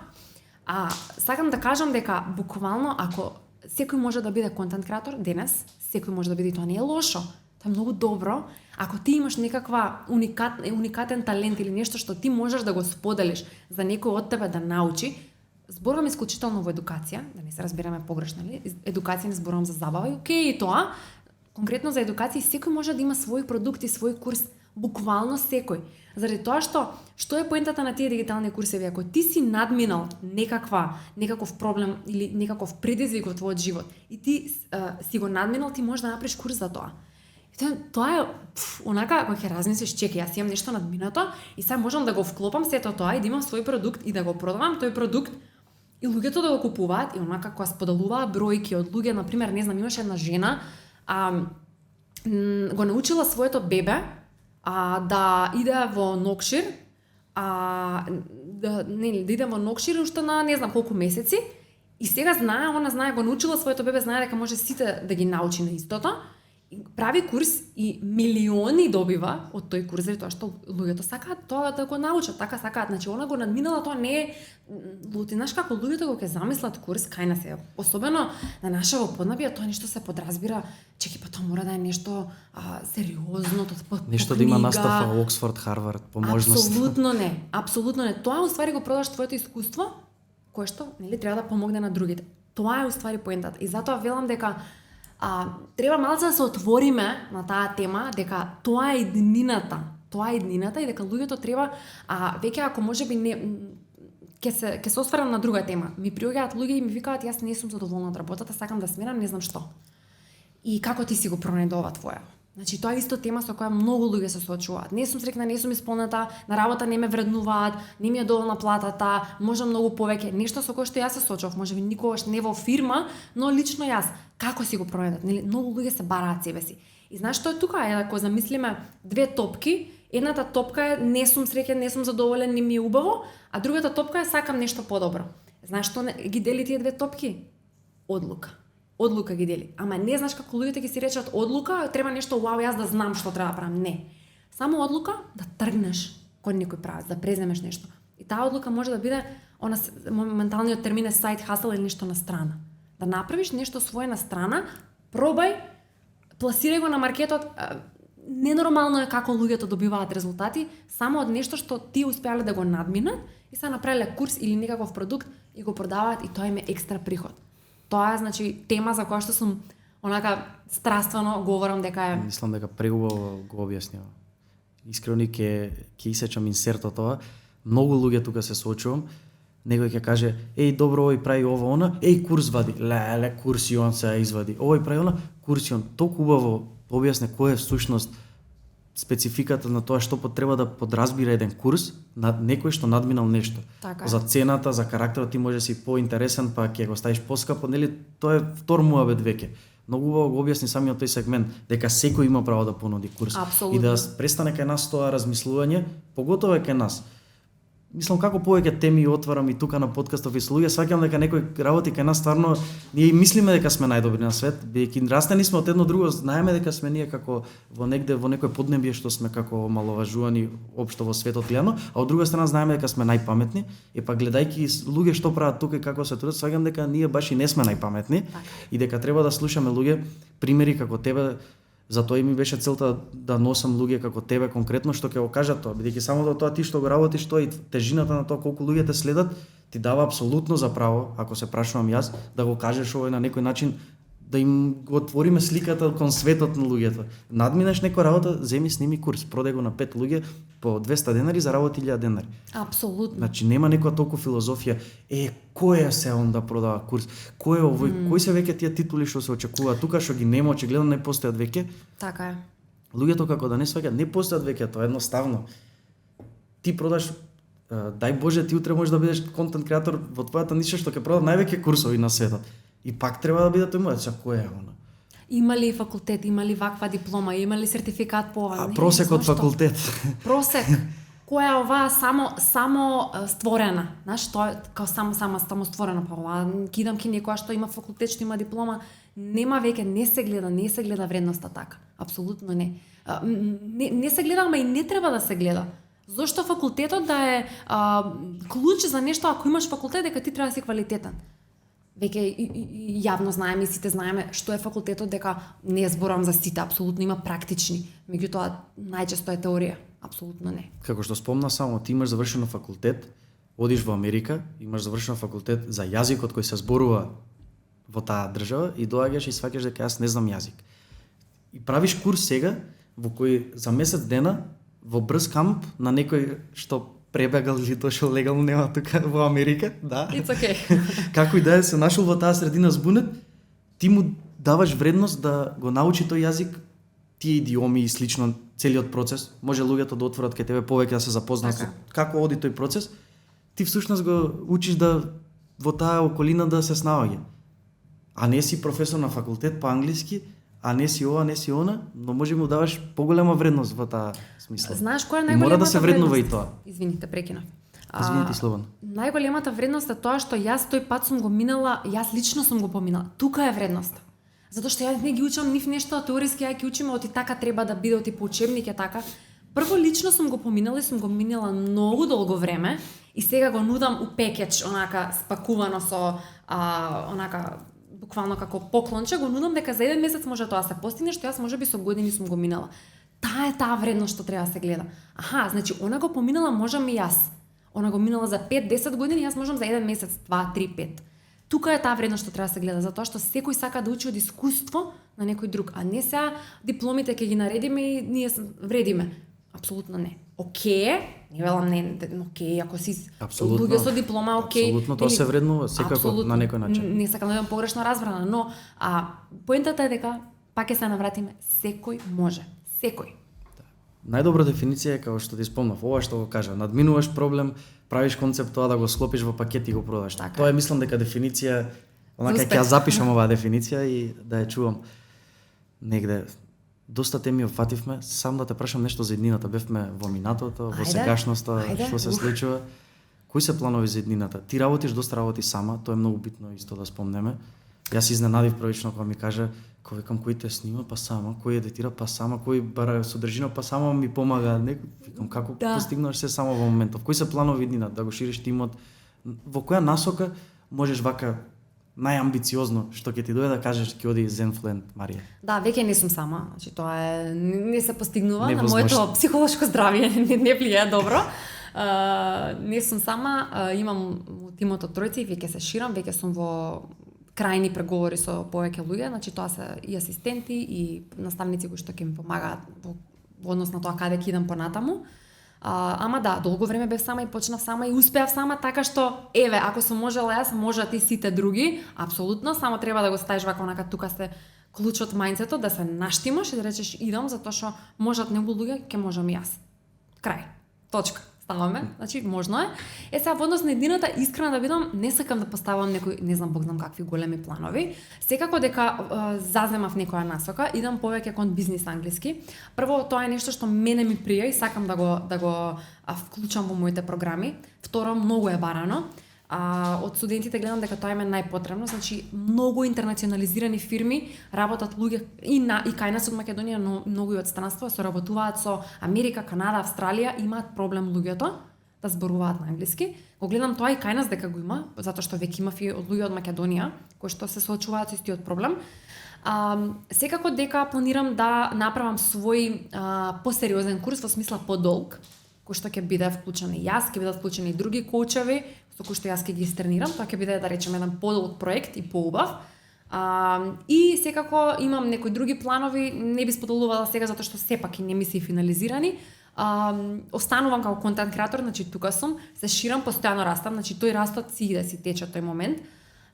Speaker 1: А сакам да кажам дека буквално ако секој може да биде контент креатор денес, секој може да биде, тоа не е лошо. Тоа е многу добро. Ако ти имаш некаква уникатен талент или нешто што ти можеш да го споделиш за некој од тебе да научи, зборувам исклучително во едукација, да не се разбираме погрешно, ли? Едукација не зборувам за забава, и окей и тоа. Конкретно за едукација секој може да има свој продукт и свој курс, буквално секој. Заради тоа што е поентата на тие дигитални курсеви, ако ти си надминал некаков проблем или некаков предизвик во твојот живот и ти си го надминал, ти можеш да направиш курс за тоа. Тоа е онака кога ќе размислиш, чекај, јас имам нешто надминато и сега можам да го вклопам сето тоа и да имам свој продукт и да го продавам тој продукт и луѓето да го купуваат и онака кога споделуваа бројки од луѓе, на пример, не знам, имаше една жена го научила своето бебе да иде во Нокшир, да иде во Нокшир уште на не знам колку месеци и сега она знае, го научила своето бебе, знае дека може сите да ги научи на истото. Прави курс и милиони добива од тој курс, заради тоа што луѓето сакаат тоа да го научат, така сакаат. Значи она го надминала, тоа не е лути, знаеш како луѓето кога ќе замислат курс кај нас е, особено на нашево поднебие, тоа нешто се подразбира, чеки па тоа мора да е нешто сериозно, тоа
Speaker 2: нешто да има настава Оксфорд, Харвард, по можност.
Speaker 1: Апсолутно не. Тоа уствари го продаш твоето искуство, кое што нели треба да помогне на другите. Тоа е уствари поентата. И затоа велам дека треба малце да се отвориме на таа тема, дека тоа е иднината и дека луѓето треба веќе ако можеби не ќе се осврнам на друга тема. Ми приоѓаат луѓе и ми викаат јас не сум задоволна од работата, сакам да сменам, не знам што. И како ти си го пронајде ова твоја? Значи тоа е исто тема со која многу луѓе се соочуваат. Не сум среќна, не сум исполнета, на работа не ме вреднуваат, не ми е доволна платата, можам многу повеќе. Нешто со кое што јас се соочував, можеби никогаш не во фирма, но лично јас. Како си го пронајдат? Нели многу луѓе се бараат себе си. И знаеш што е тука? Ако замислиме две топки, едната топка е не сум среќен, не сум задоволен, не ми е убаво, а другата топка е сакам нешто подобро. Знаеш што ги дели тие две топки? Одлука ги дели. Ама не знаеш како луѓето ќе си речат одлука, треба нешто вау, јас да знам што треба да правам. Не. Само одлука да тргнеш кон некој правец, да преземеш нешто. И таа одлука може да биде моменталниот термин е side hustle или нешто на страна. Да направиш нешто свое на страна, пробај, пласирај го на маркетот. Ненормално е како луѓето добиваат резултати само од нешто што ти успеале да го надминат и се направиле курс или некаков продукт и го продаваат и тоа им е екстра приход. Тоа е, значи, тема за која што сум онака страствено говорам дека е...
Speaker 2: Мислам дека преубаво го објаснила. Искрено ќе исечам инсерто тоа. Многу луѓе тука се соочувам. Некој ќе каже, еј, добро, овој прави ова, она, еј, курс вади. Леле, курс и он се извади. Овој прави она, курс и он. Толку убаво објасне кој е всушност спецификата на тоа што треба да подразбира еден курс на некој што надминал нешто.
Speaker 1: Така.
Speaker 2: За цената, за карактерот ти може си поинтересен, па ќе го ставиш поскапо, нели, тоа е втор муабет веќе. Многу убаво го објасни самиот тој сегмент дека секој има право да понуди курс.
Speaker 1: Абсолютно.
Speaker 2: И да престане кај нас тоа размислување, поготово е кај нас. Мислам како повеќе теми отварам и тука на подкастов и со луѓе, сваќам дека некој работи кај нас стварно ние мислиме дека сме најдобри на свет, бидејќи растени сме од едно друго, знаеме дека сме ние како во некој поднебие што сме како омаловажувани општо во светот гледано, а од друга страна знаеме дека сме најпаметни. И па гледајќи луѓе што прават тука и како се трудат, сваќам дека ние баш и не сме најпаметни и дека треба да слушаме луѓе, примери како тебе. Затоа и ми беше целта да носам луѓе како тебе конкретно што ќе го кажат тоа, бидејќи само тоа ти што го работиш тоа и тежината на тоа колку луѓе те следат ти дава апсолутно за право, ако се прашувам јас, да го кажеш овој на некој начин, да им го отвориме сликата кон светот на луѓето. Надминеш некоја работа, земи сними курс, продај го на 5 луѓе по 200 денари, заработи 1000 денари.
Speaker 1: Апсолутно.
Speaker 2: Значи нема некоја толку филозофија, кој е се он да продава курс, кој е овој, кои се веќе тие титули што се очекуваат тука, што ги нема, очигледно не постојат веќе.
Speaker 1: Така е.
Speaker 2: Луѓето како да не сваќаат, не постојат веќе, тоа е едноставно. ти продаш дај Боже, ти утре можеш да бидеш контент креатор во твојата ниша што ќе прода највеќе курсови на светот. И пак треба да биде тој мојот, кој е она?
Speaker 1: Има ли факултет, има ли ваква диплома, има ли сертификат по ова?
Speaker 2: Просек од факултет.
Speaker 1: Просек. Која е оваа само створена? Знаеш, тоа е као само створена, па ова кидам ки некоја што има факултет, што има диплома, нема веќе, не се гледа вредноста така. Апсолутно не. Не се гледа, ама и не треба да се гледа. Зошто факултетот да е клуч за нешто, ако имаш факултет, дека ти треба да си квалитетен. Веќе јавно знаеме и сите знаеме што е факултетот, дека не зборам за сите, апсолутно има практични, меѓутоа најчесто е теорија, апсолутно не.
Speaker 2: Како што спомна само, ти имаш завршено факултет, одиш во Америка, имаш завршено факултет за јазикот кој се зборува во таа држава и доаѓаш и сваќаш дека јас не знам јазик. И правиш курс сега во кој за месец дена во брз камп на некој што пребегал или дошол легално, нема тука во Америка, да.
Speaker 1: It's okay.
Speaker 2: Како и да се нашол во таа средина збунет, ти му даваш вредност да го научи тој јазик, тие идиоми и слично, целиот процес. Може луѓето да отворат кај тебе повеќе да се запознаат со како оди тој процес. Ти всушност го учиш да во таа околина да се снаоѓа. А не си професор на факултет по англиски, а не си ова, не си она, но може му даваш поголема вредност во таа смисла.
Speaker 1: Знаеш која е
Speaker 2: најголемата? И мора да се вреднува
Speaker 1: вредност?
Speaker 2: и тоа.
Speaker 1: Извините, прекинав.
Speaker 2: Извинете, слободно.
Speaker 1: Најголемата вредност е тоа што јас тој пат сум го минала, јас лично сум го поминала. Тука е вредноста. Затоа што јас не ги учам нив нешто теориски, ја ги учиме оти така треба да биде, оти по учебник е така. Прво лично сум го поминала и сум го минала многу долго време и сега го нудам у пекеч, онака спакувано со онака буквално како поклонче, го нудам дека за еден месец може тоа се постигне, што јас можеби со години сум го минала. Таа е таа вредност што треба да се гледа. Аха, значи она го поминала можам и јас. Она го минала за 5-10 години, јас можам за еден месец, 2, 3, 5. Тука е таа вредност што треба да се гледа, затоа што секој сака да учи од искуство на некој друг, а не сега дипломите ќе ги наредиме и ние вредиме. Апсолутно не. Океј, не велам не, океј, ако си луѓе со диплома, океј.
Speaker 2: Апсолутно тоа се вреднува секако на некој начин.
Speaker 1: Не сакам да бидам погрешно разбрана, но поентата е дека пак ќе се навратиме, секој може, секој.
Speaker 2: Најдобра дефиниција е како што ти спомнав, ова што го кажа, надминуваш проблем, правиш концепт тоа да го склопиш во пакет и го продаш.
Speaker 1: Така.
Speaker 2: Тоа е мислам дека дефиниција, онака ќе ја запишам оваа дефиниција и да ја чувам негде. Доста теми опфативме, сам да те прашам нешто за иднината. Бевме во минатото, во сегашноста, што се случува. Кои се планови за иднината? Ти работиш, доста работи сама, тоа е многу битно исто да спомнеме. Јас изненадив првично кога ми кажа, кој викам кој те снима па сама, кој едитира па сама, кој бара содржина па сама ми помага. Викам како постигнуваш се само во моментов. Кои се планови иднината? Да го шириш тимот? Во која насока можеш вака најамбициозно што ќе ти дојде да кажеш ќе оди Zenfluent Марија?
Speaker 1: Да, веќе не сум сама, значи тоа е не се постигнува на моето психолошко здравје, не влијае добро. Не сум сама, имам тимот од тројци и веќе се ширам, веќе сум во крајни преговори со повеќе луѓе, значи тоа се и асистенти и наставници кои што ќе ми помагаат во однос на тоа каде ќе идам понатаму. Ама да, долго време бев сама и почнав сама и успеав сама, така што еве, ако сум можела јас, можат и сите други, апсолутно, само треба да го ставиш вака онака тука се клучот мајндсетот, да се наштимаш и да речеш идам затоа што можат многу луѓе, ќе можам и јас. Крај. Точка. Ставаме, значи можно е. Сега во однос на иднината, искрено да бидам, не сакам да поставам некои, не знам, бог знам какви големи планови. Секако дека заземав некоја насока, идам повеќе кон бизнис англиски. Прво, тоа е нешто што мене ми прија и сакам да го вклучам во моите програми. Второ, многу е барано. Од студентите гледам дека тоа им е најпотребно, значи многу интернационализирани фирми работат луѓе и кај нас од Македонија, но многу и од странство соработуваат со Америка, Канада, Австралија, имаат проблем луѓето да зборуваат на англиски. Го гледам тоа и кај нас дека го има, затоа што веќе имав и од луѓе од Македонија кои што се соочуваат со истиот проблем. Секако дека планирам да направам свој посериозен курс во смисла подолг, кој што ќе биде вклучен и јас, ќе бидат вклучени и други коучеви, со кои што јас ќе ги тренирам, тоа ќе биде да речеме еден подолг проект и поубав. И секако имам некои други планови, не би споделувала сега затоа што сепак и не ми се финализирани. Останувам како контент креатор, значи тука сум, се ширам, постојано растам, значи тој растот си иде, си тече тој момент.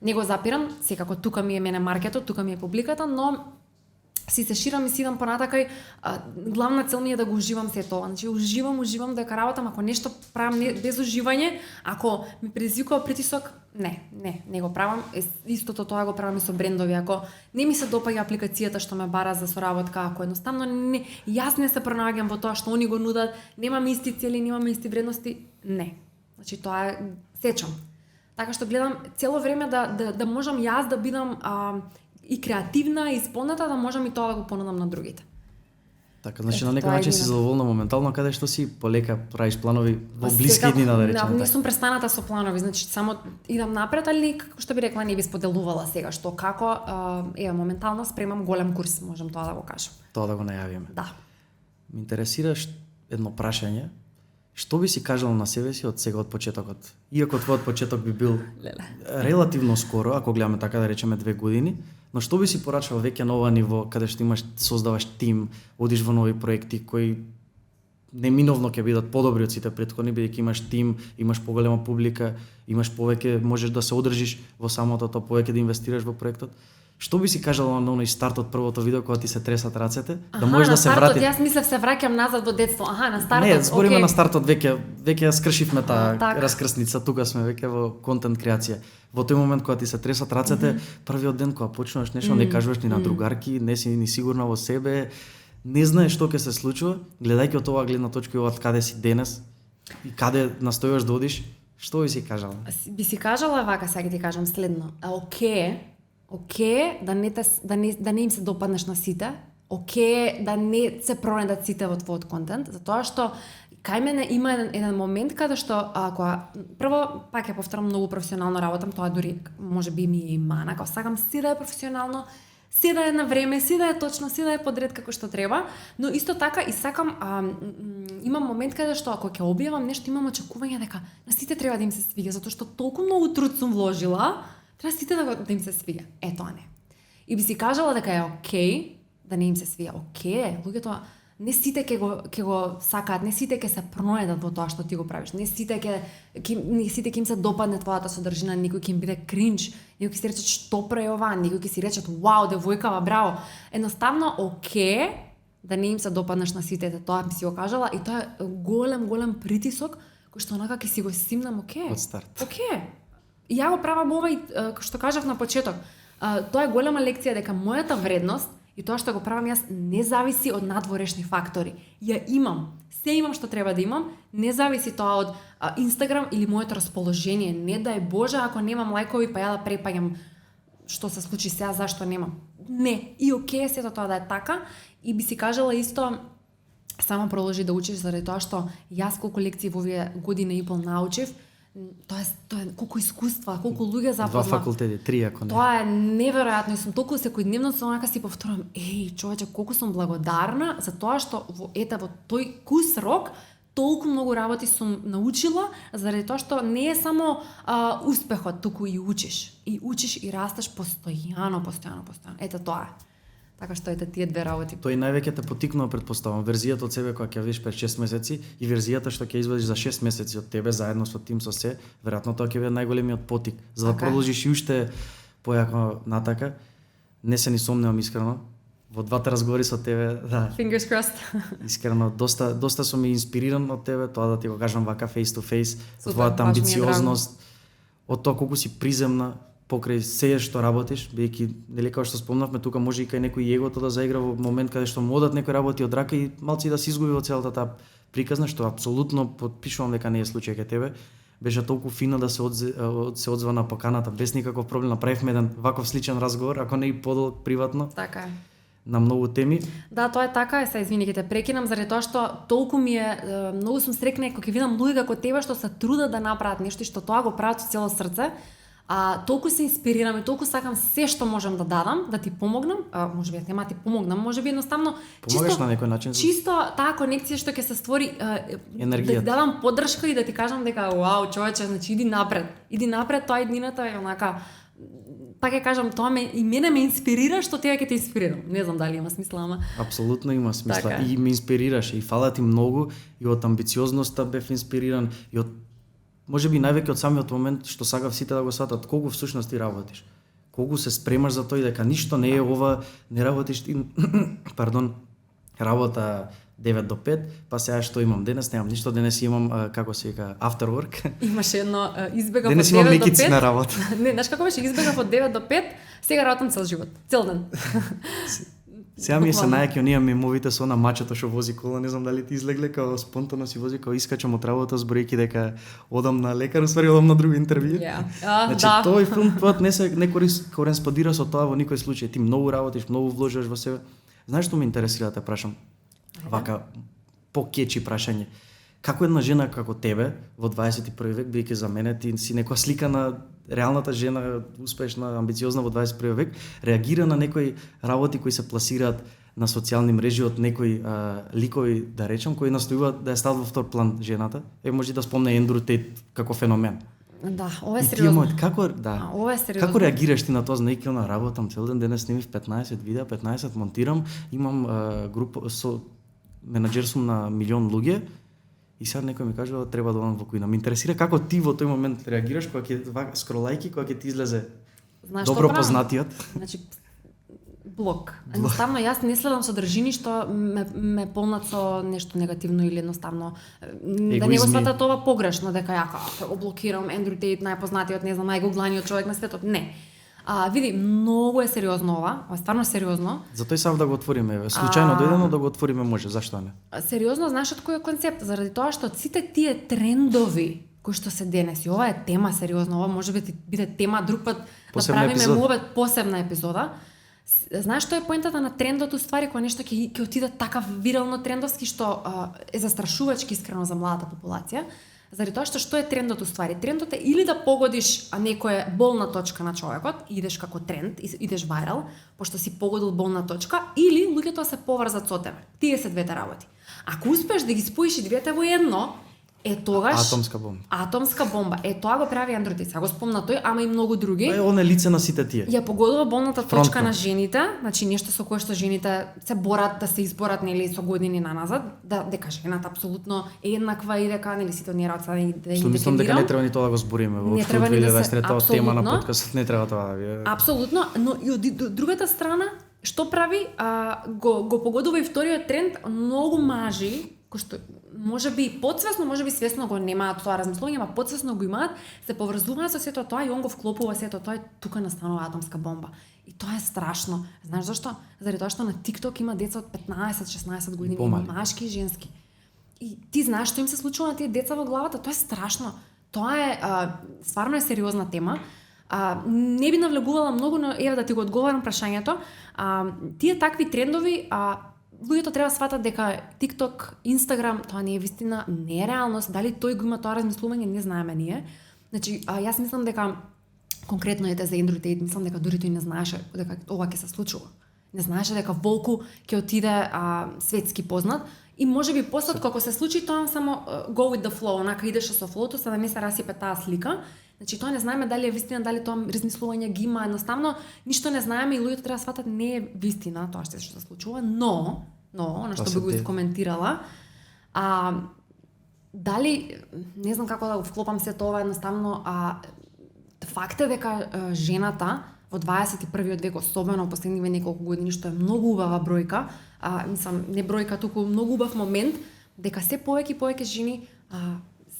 Speaker 1: Не го запирам, секако тука ми е мене маркетот, тука ми е публиката, но си се ширам и си идам понатака и главна цел ми е да го уживам се тоа. Значи уживам дека работам, ако нешто правам без уживање, ако ми предизвикува притисок, не го правам. Истото тоа го правам и со брендови. Ако не ми се допаѓа апликацијата што ме бара за соработка, ако едноставно јас не се пронаоѓам во тоа што они го нудат, немам исти цели, немам исти вредности, не. Значи тоа е сечам. Така што гледам цело време да можам јас да бидам и креативна, и исполната, да можам и тоа да го понудам на другите.
Speaker 2: Така, значи на некој начин си задоволна моментално, каде што си полека правиш планови во блиски дни, да речеме.
Speaker 1: Не сум престаната со планови, значи само идам напред, али како што би рекла, не би споделувала сега што како, моментално спремам голем курс, можам тоа да го кажам.
Speaker 2: Тоа да го најавиме.
Speaker 1: Да.
Speaker 2: Ме интересира едно прашање. Што би си кажала на себе си од сега, од почетокот? Иако твојот почеток би бил релативно скоро, ако гледаме така да речеме 2 години, но што би си порачал веќе на ова ниво, каде што создаваш тим, одиш во нови проекти кои неминовно ќе бидат подобри од сите претходни, бидејќи имаш тим, имаш поголема публика, имаш повеќе, можеш да се одржиш во самото тоа, повеќе да инвестираш во проектот. Што би си кажала на оној старт од првото видео кога ти се тресат рацете, да можеш да се вратиш?
Speaker 1: Јас мислев се враќам назад во детство. На стартот.
Speaker 2: Не, збориме на стартот веќе ја скршивме таа раскрсница, тука сме веќе во контент креација. Во тој момент кога ти се тресат рацете, првиот ден кога почнуваш нешто, не кажуваш ни на другарки, не си ни сигурна во себе, не знаеш што ќе се случува, гледајќи од оваа гледна точка и од каде си денес и каде настојуваш да одиш, што би си кажала?
Speaker 1: Би си кажала вака, сега ќе ти кажам следно. Океј, да не им се допаднеш на сите, океј да не се пронедат сите во твојот контент, затоа што кај мене има еден момент каде што прво пак ја повторам, многу професионално работам, тоа дури можеби ми е и мана, кога сакам се да е професионално, се да е на време, се да е точно, се да е подред како што треба, но исто така и сакам имам момент каде што ако ќе објавам нешто, имам очекување дека на сите треба да им се свиѓа, затоа што толку многу труд сум вложила, треба сите да им се свиѓа. Тоа не. И би си кажала дека е океј да не им се свиѓа. Океј, луѓето не сите ќе го сакаат, не сите ќе се пронајдат во тоа што ти го правиш. Не сите ќе им се допадне твојата содржина, некој ќе им биде кринж, некој ќе си рече што прави ова, некој ќе си рече вау, девојкава, браво. Едноставно океј да не им се допаднеш на сите, тоа би си го кажала, и тоа е голем притисок кој што онака ќе си го симнам океј.
Speaker 2: Од старт.
Speaker 1: Океј. И ја го правам ова и како што кажав на почеток. Тоа е голема лекција дека мојата вредност и тоа што го правам јас не зависи од надворешни фактори. Ја имам, се имам што треба да имам, не зависи тоа од Инстаграм или моето расположение. Не дај Боже ако немам лајкови па ја да препаѓам што се случи сега, зашто немам. Не, и океј сето тоа да е така, и би си кажала исто само продолжи да учиш заради тоа што јас колку лекции во овие година и пол научив. Тоа е колку искуства, колку луѓе запознав.
Speaker 2: 2 факултети, 3 ако не.
Speaker 1: Тоа е неверојатно, сум толку секојдневно со онака си повторувам, човече, колку сум благодарна за тоа што во тој кус рок толку многу работи сум научила, заради тоа што не е само успехот, туку и учиш. И учиш и растеш постојано. Ето тоа е. Така што ете тие две работи.
Speaker 2: Тој највеќе те потикнува, предпоставам, верзијата од себе која ќе видиш пред 6 месеци и верзијата што ќе извадиш за 6 месеци од тебе заедно со тим со се, веројатно тоа ќе биде најголемиот потик за да продолжиш и уште појако натака. Не се ни сомневам искрено во двата разговори со тебе, да.
Speaker 1: Fingers crossed.
Speaker 2: Искрено доста сум инспириран од тебе, тоа да ти го кажам вака face to face, твојата амбициозност, од тоа колку си приземна покрај се што работиш, бидејќи нели како што спомнавме тука може и кај некој егото да заигра во момент каде што му одат некои работи од рака и малци да се изгуби во целата таа приказна, што апсолутно потпишувам дека не е случај кај тебе. Беше толку фино да се одзва на поканата без никаков проблем. Направивме еден ваков сличен разговор, ако не и подолг приватно.
Speaker 1: Така е.
Speaker 2: На многу теми.
Speaker 1: Да, тоа е така, се извини ќе те прекинам заради тоа што толку ми е многу сум среќна кога ќе видам луѓе како тебе што се трудат да направат нешто и што тоа го прават со цело срце. Толку се инспирирам и толку сакам се што можам да дадам, да ти помогнам, можеби нема ти помогнам, можеби едноставно
Speaker 2: помогаш на некој начин.
Speaker 1: Чисто таа конекција што ќе се створи, да ти дадам поддршка и да ти кажам дека вау, човече, значи иди напред, тоа иднината е онака. Така ќе кажам, тоа мене ме инспирира што тебе ќе те инспирирам. Не знам дали има смисла, ама
Speaker 2: апсолутно има смисла.
Speaker 1: Така.
Speaker 2: И ме инспирираш и фала ти многу и од амбициозноста бев инспириран и од можеби највеќе од самиот момент што сакав сите да го сватат колку всушност ти работиш. колку се спремаш за тој, дека ништо не е ова, не работиш ти, пардон, работа 9 до 5, па сега што имам денес, немам ништо, денес имам, како се вика, after work.
Speaker 1: Имаше едно избегав од 9 до 5.
Speaker 2: Денес имам мекици на работа.
Speaker 1: Не, знаеш како беше, избегав од 9 до 5, сега работам цел живот, цел ден.
Speaker 2: Сега ми се најаки оние мемовите со на мачето што вози кола, не знам дали ти излегле, као спонтано си вози, као искачам од работа зборејќи дека одам на лекар, уствари одам на друго интервју. Значи
Speaker 1: да.
Speaker 2: тој филм не кореспондира со тоа во никој случај. Ти многу работиш, многу вложуваш во себе. Знаеш што ме интересира да те прашам? Вака по-кечи прашање. Како една жена како тебе во 21 век, бидејќи за мене ти си некоја слика на реалната жена, успешна, амбициозна во 21 век, реагира на некои работи кои се пласираат на социјални мрежи од некои ликови, да речем, кои настојуваат да ја стават во втор план жената. Може да спомне Ендрю Тейт како феномен.
Speaker 1: Да, ова е сериозно. Ова е сериозно.
Speaker 2: Како реагираш ти на тоа, знаејќи на работам цел ден, денес снимив 15 видеа, 15 монтирам, имам група со менаџер сум на милион луѓе и сега некој ми кажува треба да одам во кујна. Ме интересира како ти во тој момент реагираш кога ќе скролајки, кога ќе ти излезе добро познатиот.
Speaker 1: Значи блок. Едноставно јас не следам содржини што ме полнат со нешто негативно или едноставно да не го сватат ова погрешно дека ја облокирам Ендрю Тейт, најпознатиот, не знам, најгугланиот човек на светот. Не. Види, многу е сериозно ова е стварно сериозно.
Speaker 2: Затоа сам да го отвориме. Случајно дојдено да го отвориме може, зашто не?
Speaker 1: Сериозно, знаеш од кој е концепт? Заради тоа што сите тие трендови кои што се денес, и ова е тема сериозно, ова може би биде тема друг пат да правиме муабет посебна епизода. Знаеш што е поентата на трендот, уствари кога нешто ќе отиде така вирално трендовски што е застрашувачки искрено за младата популација. Заради тоа што е трендот уствари? Трендот е или да погодиш некоја болна точка на човекот, идеш како тренд, идеш вајрал, пошто си погодил болна точка, или луѓето се поврзат со тебе. Тие се двете работи. Ако успееш да ги споиш и двете во едно, тогаш атомска бомба. Тоа го прави Ендрю Тейт. Сега го спомна тој, ама и многу други.
Speaker 2: Он е лице на сите тие.
Speaker 1: Ја погодува болната точка на жените, значи нешто со кое што жените се борат да се изборат нели со години наназад, дека жената апсолутно е еднаква и дека нели сите оние работи да ги дефинирам.
Speaker 2: Што мислам дека не треба ни тоа да го збориме во 2023 тема на подкастот, не треба тоа да ви.
Speaker 1: Апсолутно, но и од другата страна што прави го погодува и вториот тренд, многу мажи кои што можеби потсвесно, можеби свесно го немаат тоа размислување, ама потсвесно го имаат, се поврзуваат со сето тоа и он го вклопува сето тоа и тука настанува атомска бомба. И тоа е страшно. Знаеш зашто? Заради тоа што на TikTok има деца од 15-16 години, машки и женски. И ти знаеш што им се случува на тие деца во главата, тоа е страшно. Тоа е стварно е сериозна тема. Не би навлегувала многу, но еве да ти го одговорам прашањето. Тие такви трендови луѓето треба да сватат дека TikTok, Instagram, тоа не е вистина, не е реалност. Дали тој го има тоа размислување, не знаеме ние. Значи, јас мислам дека конкретно ете за Ендрю Тейт, мислам дека дури тој не знаеше дека ова ќе се случува. Не знаеше дека Волку ќе отиде светски познат и можеби после кога се случи тоа само go with the flow, онака идеше со флоуто, за да не се расипе таа слика. Значи тоа не знаеме дали е вистина, дали тоа размислување ги има, едноставно ништо не знаеме и луѓето треба да сватат не е вистина тоа што се случува, но она што би го искоментирала, дали не знам како да го вклопам се тоа, едноставно факт е дека жената во 21 век, особено во последниве неколку години, што е многу убава бројка, мислам не бројка, туку многу убав момент, дека се повеќе жени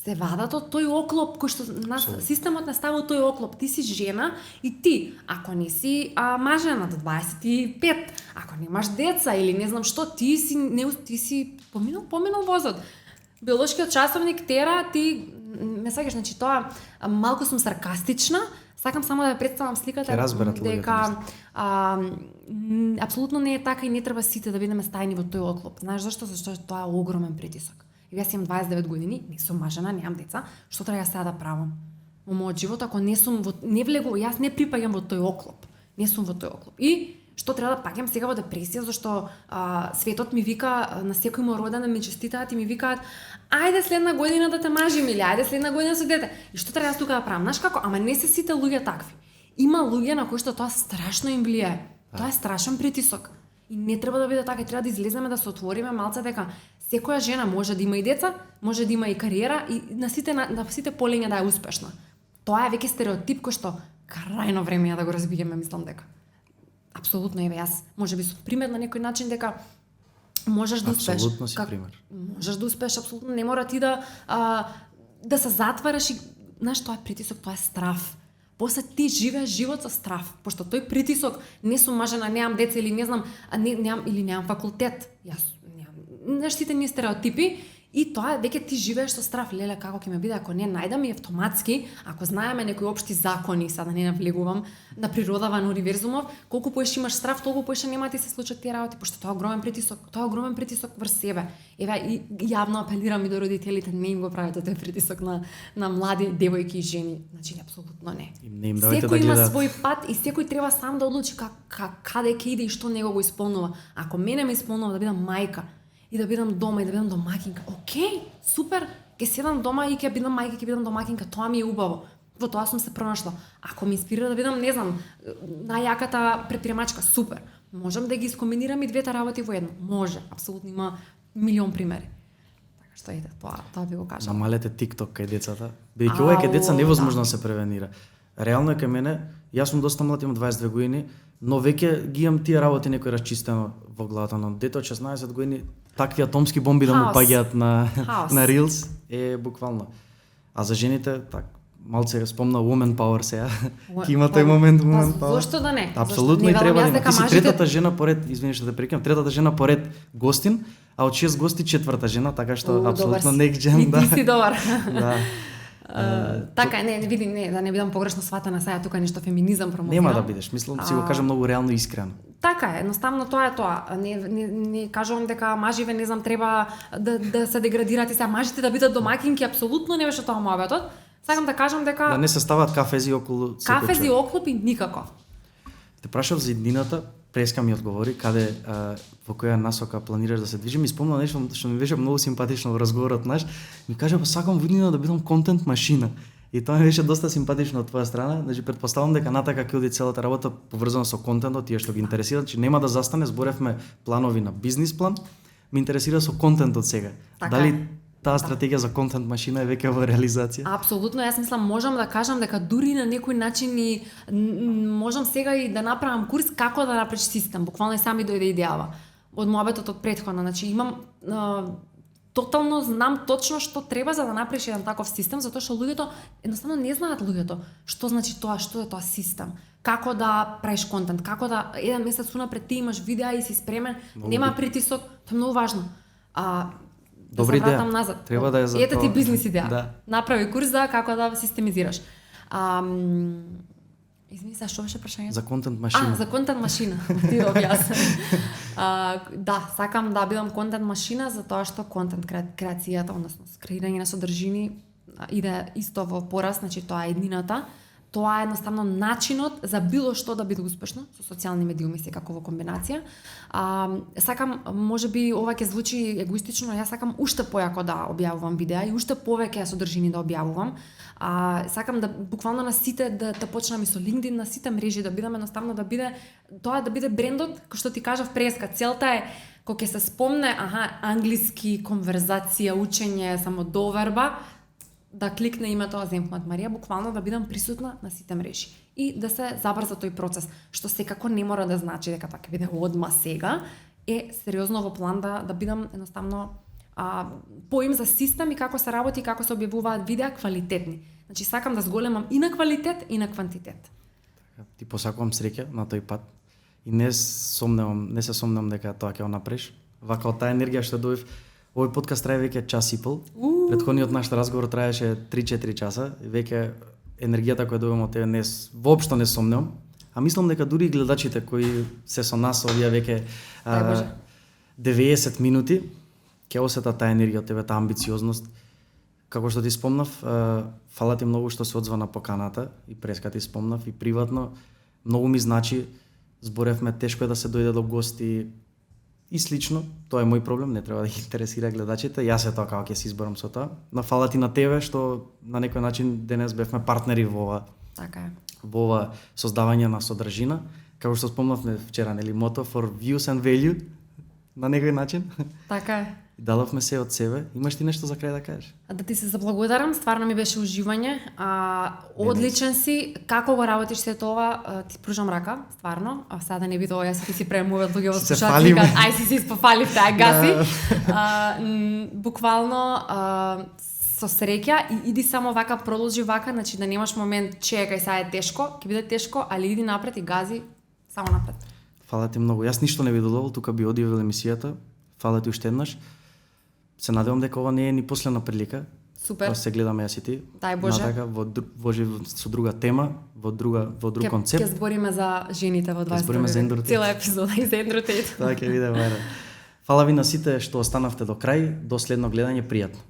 Speaker 1: се вадат од тој оклоп кој што нас системот не става тој оклоп. Ти си жена и ти, ако не си мажена до 25, ако немаш деца или не знам што, ти си поминал возот. Биолошкиот часовник тера, ти ме сакаш, значи тоа малку сум саркастична, сакам само да ја представам сликата дека апсолутно не е така и не треба сите да бидеме стајни во тој оклоп. Знаеш зашто? Зашто тоа е огромен притисок. И јас имам 29 години, не сум мажена, немам деца, што треба сега да правам? Во мојот живот, ако не сум јас не припаѓам во тој оклоп. Не сум во тој оклоп. И што треба да паѓам сега во депресија, зашто светот ми вика, на секој мој роден ми честитаат и ми викаат ајде следна година да те мажим или ајде следна година со дете. И што треба јас тука да правам? Знаеш како? Ама не се сите луѓе такви. Има луѓе на кои што тоа страшно им влијае. Тоа е страшен притисок. И не треба да биде така, треба да излеземе, да се отвориме малце дека секоја жена може да има и деца, може да има и кариера и на сите полиња да е успешна. Тоа е веќе стереотип кој што крајно време е да го разбиеме, мислам дека. Апсолутно, еве јас можеби сум пример на некој начин дека можеш да успееш.
Speaker 2: Апсолутно си пример.
Speaker 1: Можеш да успееш, апсолутно не мора ти да се затвараш и знаеш, тоа е притисок, тоа е страв. После ти живееш живот со страв, пошто тој притисок, не сум мажена, немам деца или не знам, немам факултет. Јас немам. Сите ние стереотипи и тоа е дека ти живееш со страв. Леле, како ќе ме биде ако не најдам и автоматски, ако знаеме некои општи закони, сега да не навлегувам на природава, на универзумов, колку поише имаш страв, толку поише нема ти се случат тие работи, пошто тоа е огромен притисок врз себе. Еве и јавно апелирам и до родителите, не им го правите тој притисок на млади девојки и жени. Значи апсолутно не.
Speaker 2: Не им давајте да
Speaker 1: Секој има
Speaker 2: гледаат.
Speaker 1: свој пат и секој треба сам да одлучи каде ќе иде и што него го исполнува. Ако мене ме исполнува да бидам мајка и да бидам дома и да бидам домакинка, окей, супер, ќе седам дома и ќе бидам мајка, ќе бидам домакинка, тоа ми е убаво. Во тоа сум се пронашла. Ако ме инспирира да бидам, не знам, најаката предприемачка, супер. Можам да ги искомбинирам и двете работи во едно. Може, апсолутно има милион примери. Така што ете, тоа би го кажала.
Speaker 2: Намалете TikTok кај децата. Бидејќи ова е кај деца невозможно да се превенира. Реално е кај мене, јас сум доста млад, имам 22 години, но веќе ги имам тие работи некој расчистено во главата, но дете од 16 години такви атомски бомби да му
Speaker 1: Хаос.
Speaker 2: паѓаат на
Speaker 1: Хаос.
Speaker 2: Reels е буквално. А за жените, малце спомна Woman Power сега. Ки има тој момент Woman Power.
Speaker 1: Зошто да не?
Speaker 2: Апсолутно и
Speaker 1: Не
Speaker 2: треба да
Speaker 1: велам јас
Speaker 2: има.
Speaker 1: дека
Speaker 2: Ти си
Speaker 1: мажите-
Speaker 2: третата жена поред, извини што те прекинам, третата жена поред гостин, а од 6 гости четврта жена, така што
Speaker 1: добар
Speaker 2: апсолутно
Speaker 1: си.
Speaker 2: next gen,
Speaker 1: И
Speaker 2: да.
Speaker 1: ти си добар.
Speaker 2: Да.
Speaker 1: Така, не, види, не, да не бидам погрешно сватена сега тука нешто феминизам промовирам.
Speaker 2: Нема да бидеш, мислам си го кажам многу реално и искрено.
Speaker 1: Така е, едноставно тоа е тоа. Не кажувам дека маживе, не знам, треба да се деградираат и сега мажите да бидат домакинки, апсолутно не беше тоа мојот. Сакам да кажам дека
Speaker 2: Да не се стават кафези околу секој
Speaker 1: кафези
Speaker 2: човек.
Speaker 1: оклопи никако.
Speaker 2: Те прашав за иднината, Преска ми одговори каде во која насока планираш да се движиш. Ми спомна нешто што ми беше многу симпатично во разговорот наш. Ми кажа, па сакам во иднина да бидам контент машина. И тоа ми беше доста симпатично од твоја страна. Значи претпоставам дека натака ќе оди целата работа поврзана со контентот, тие што ги интересира, че нема да застане, зборевме планови на бизнис план. Ме интересира со контентот сега.
Speaker 1: Така
Speaker 2: Дали
Speaker 1: е.
Speaker 2: таа стратегија за контент машина е веќе во реализација?
Speaker 1: Апсолутно, јас мислам можам да кажам дека дури на некој начин и можам сега и да направам курс како да направиш систем. Буквално и сами дојде идејава од мојабетот од претходно. Значи имам тотално знам точно што треба за да направиш еден таков систем, затоа што луѓето едноставно не знаат што значи тоа, што е тоа систем. Како да правиш контент, како да еден месец унапред ти имаш видеа и си спремен, нема притисок, тоа е многу важно.
Speaker 2: Добра
Speaker 1: да се
Speaker 2: идеја.
Speaker 1: вратам назад.
Speaker 2: Треба да е за
Speaker 1: Ете ти
Speaker 2: тоа.
Speaker 1: бизнис идеја.
Speaker 2: Да.
Speaker 1: Направи курс за како да системизираш. Извини, сега што беше прашањето?
Speaker 2: За контент машина.
Speaker 1: За контент машина. Ти го објасни. Да, сакам да бидам контент машина затоа што контент креацијата, односно креирање на содржини иде исто во пораст, значи тоа е еднината. Тоа е едноставно начинот за било што да биде успешно со социјални медиуми секако во комбинација. Сакам, можеби ова ќе звучи егоистично, јас сакам уште појако да објавувам видеа и уште повеќе содржини да објавувам. Сакам да буквално на сите да почнам и со LinkedIn, на сите мрежи да бидам едноставно да биде тоа да биде брендот, кој што ти кажав Преска, целта е кога ќе се спомне, англиски конверзација, учење, самодоверба, да кликне името Земфмат Марија, буквално да бидам присутна на сите мрежи и да се забрза тој процес, што секако не мора да значи дека тоа ќе биде одма сега, е сериозно во план да бидам едноставно поим за систем и како се работи и како се објавуваат видеа квалитетни. Значи сакам да зголемам и на квалитет и на квантитет.
Speaker 2: Ти посакувам среќа на тој пат и не се сомневам дека тоа ќе го направиш. Вака од таа енергија што добив, овој подкаст трае веќе час и пол. Претходниот наш разговор траеше 3-4 часа и веќе енергијата која добивам од тебе воопшто не сомневам. А мислам дека дури и гледачите кои се со нас овие веќе 90 минути ќе осетат таа енергија од тебе, таа амбициозност. Како што ти спомнав, фала ти многу што се одзва на поканата и Преска ти спомнав и приватно многу ми значи, зборевме, тешко е да се дојде до гости и слично, тоа е мој проблем, не треба да ги интересира гледачите, јас е тоа како ќе се изборам со тоа, но фала ти на тебе што на некој начин денес бевме партнери во ова.
Speaker 1: Така е.
Speaker 2: Во ова создавање на содржина, како што спомнавме вчера, нели, мото for views and value на некој начин.
Speaker 1: Така е.
Speaker 2: и дадовме се од себе. Имаш ти нешто за крај да кажеш?
Speaker 1: Да ти се заблагодарам, стварно ми беше уживање. Одличен си, како го работиш се тоа, ти пружам рака, стварно. А сега да не биде ова, јас ти си премуват луѓе во слушатели, ај си испофалив тај гаси. Буквално со среќа и иди само вака, продолжи вака, значи да немаш момент чекај сега е тешко, ќе биде тешко, али иди напред и гази само напред.
Speaker 2: Фала ти многу. Јас ништо не би додавал, тука би одивил емисијата. Фала ти уште еднаш. Се надевам дека ова не е ни последна прилика.
Speaker 1: Супер.
Speaker 2: Кога се гледаме јас и ти.
Speaker 1: Дај Боже.
Speaker 2: Натака со друга тема, во друг концепт.
Speaker 1: Ќе збориме за жените во 20
Speaker 2: збориме за ендротет.
Speaker 1: Цела епизода и за ендротет.
Speaker 2: Така ќе биде вајрал. Фала ви на сите што останавте до крај. До следно гледање, пријатно.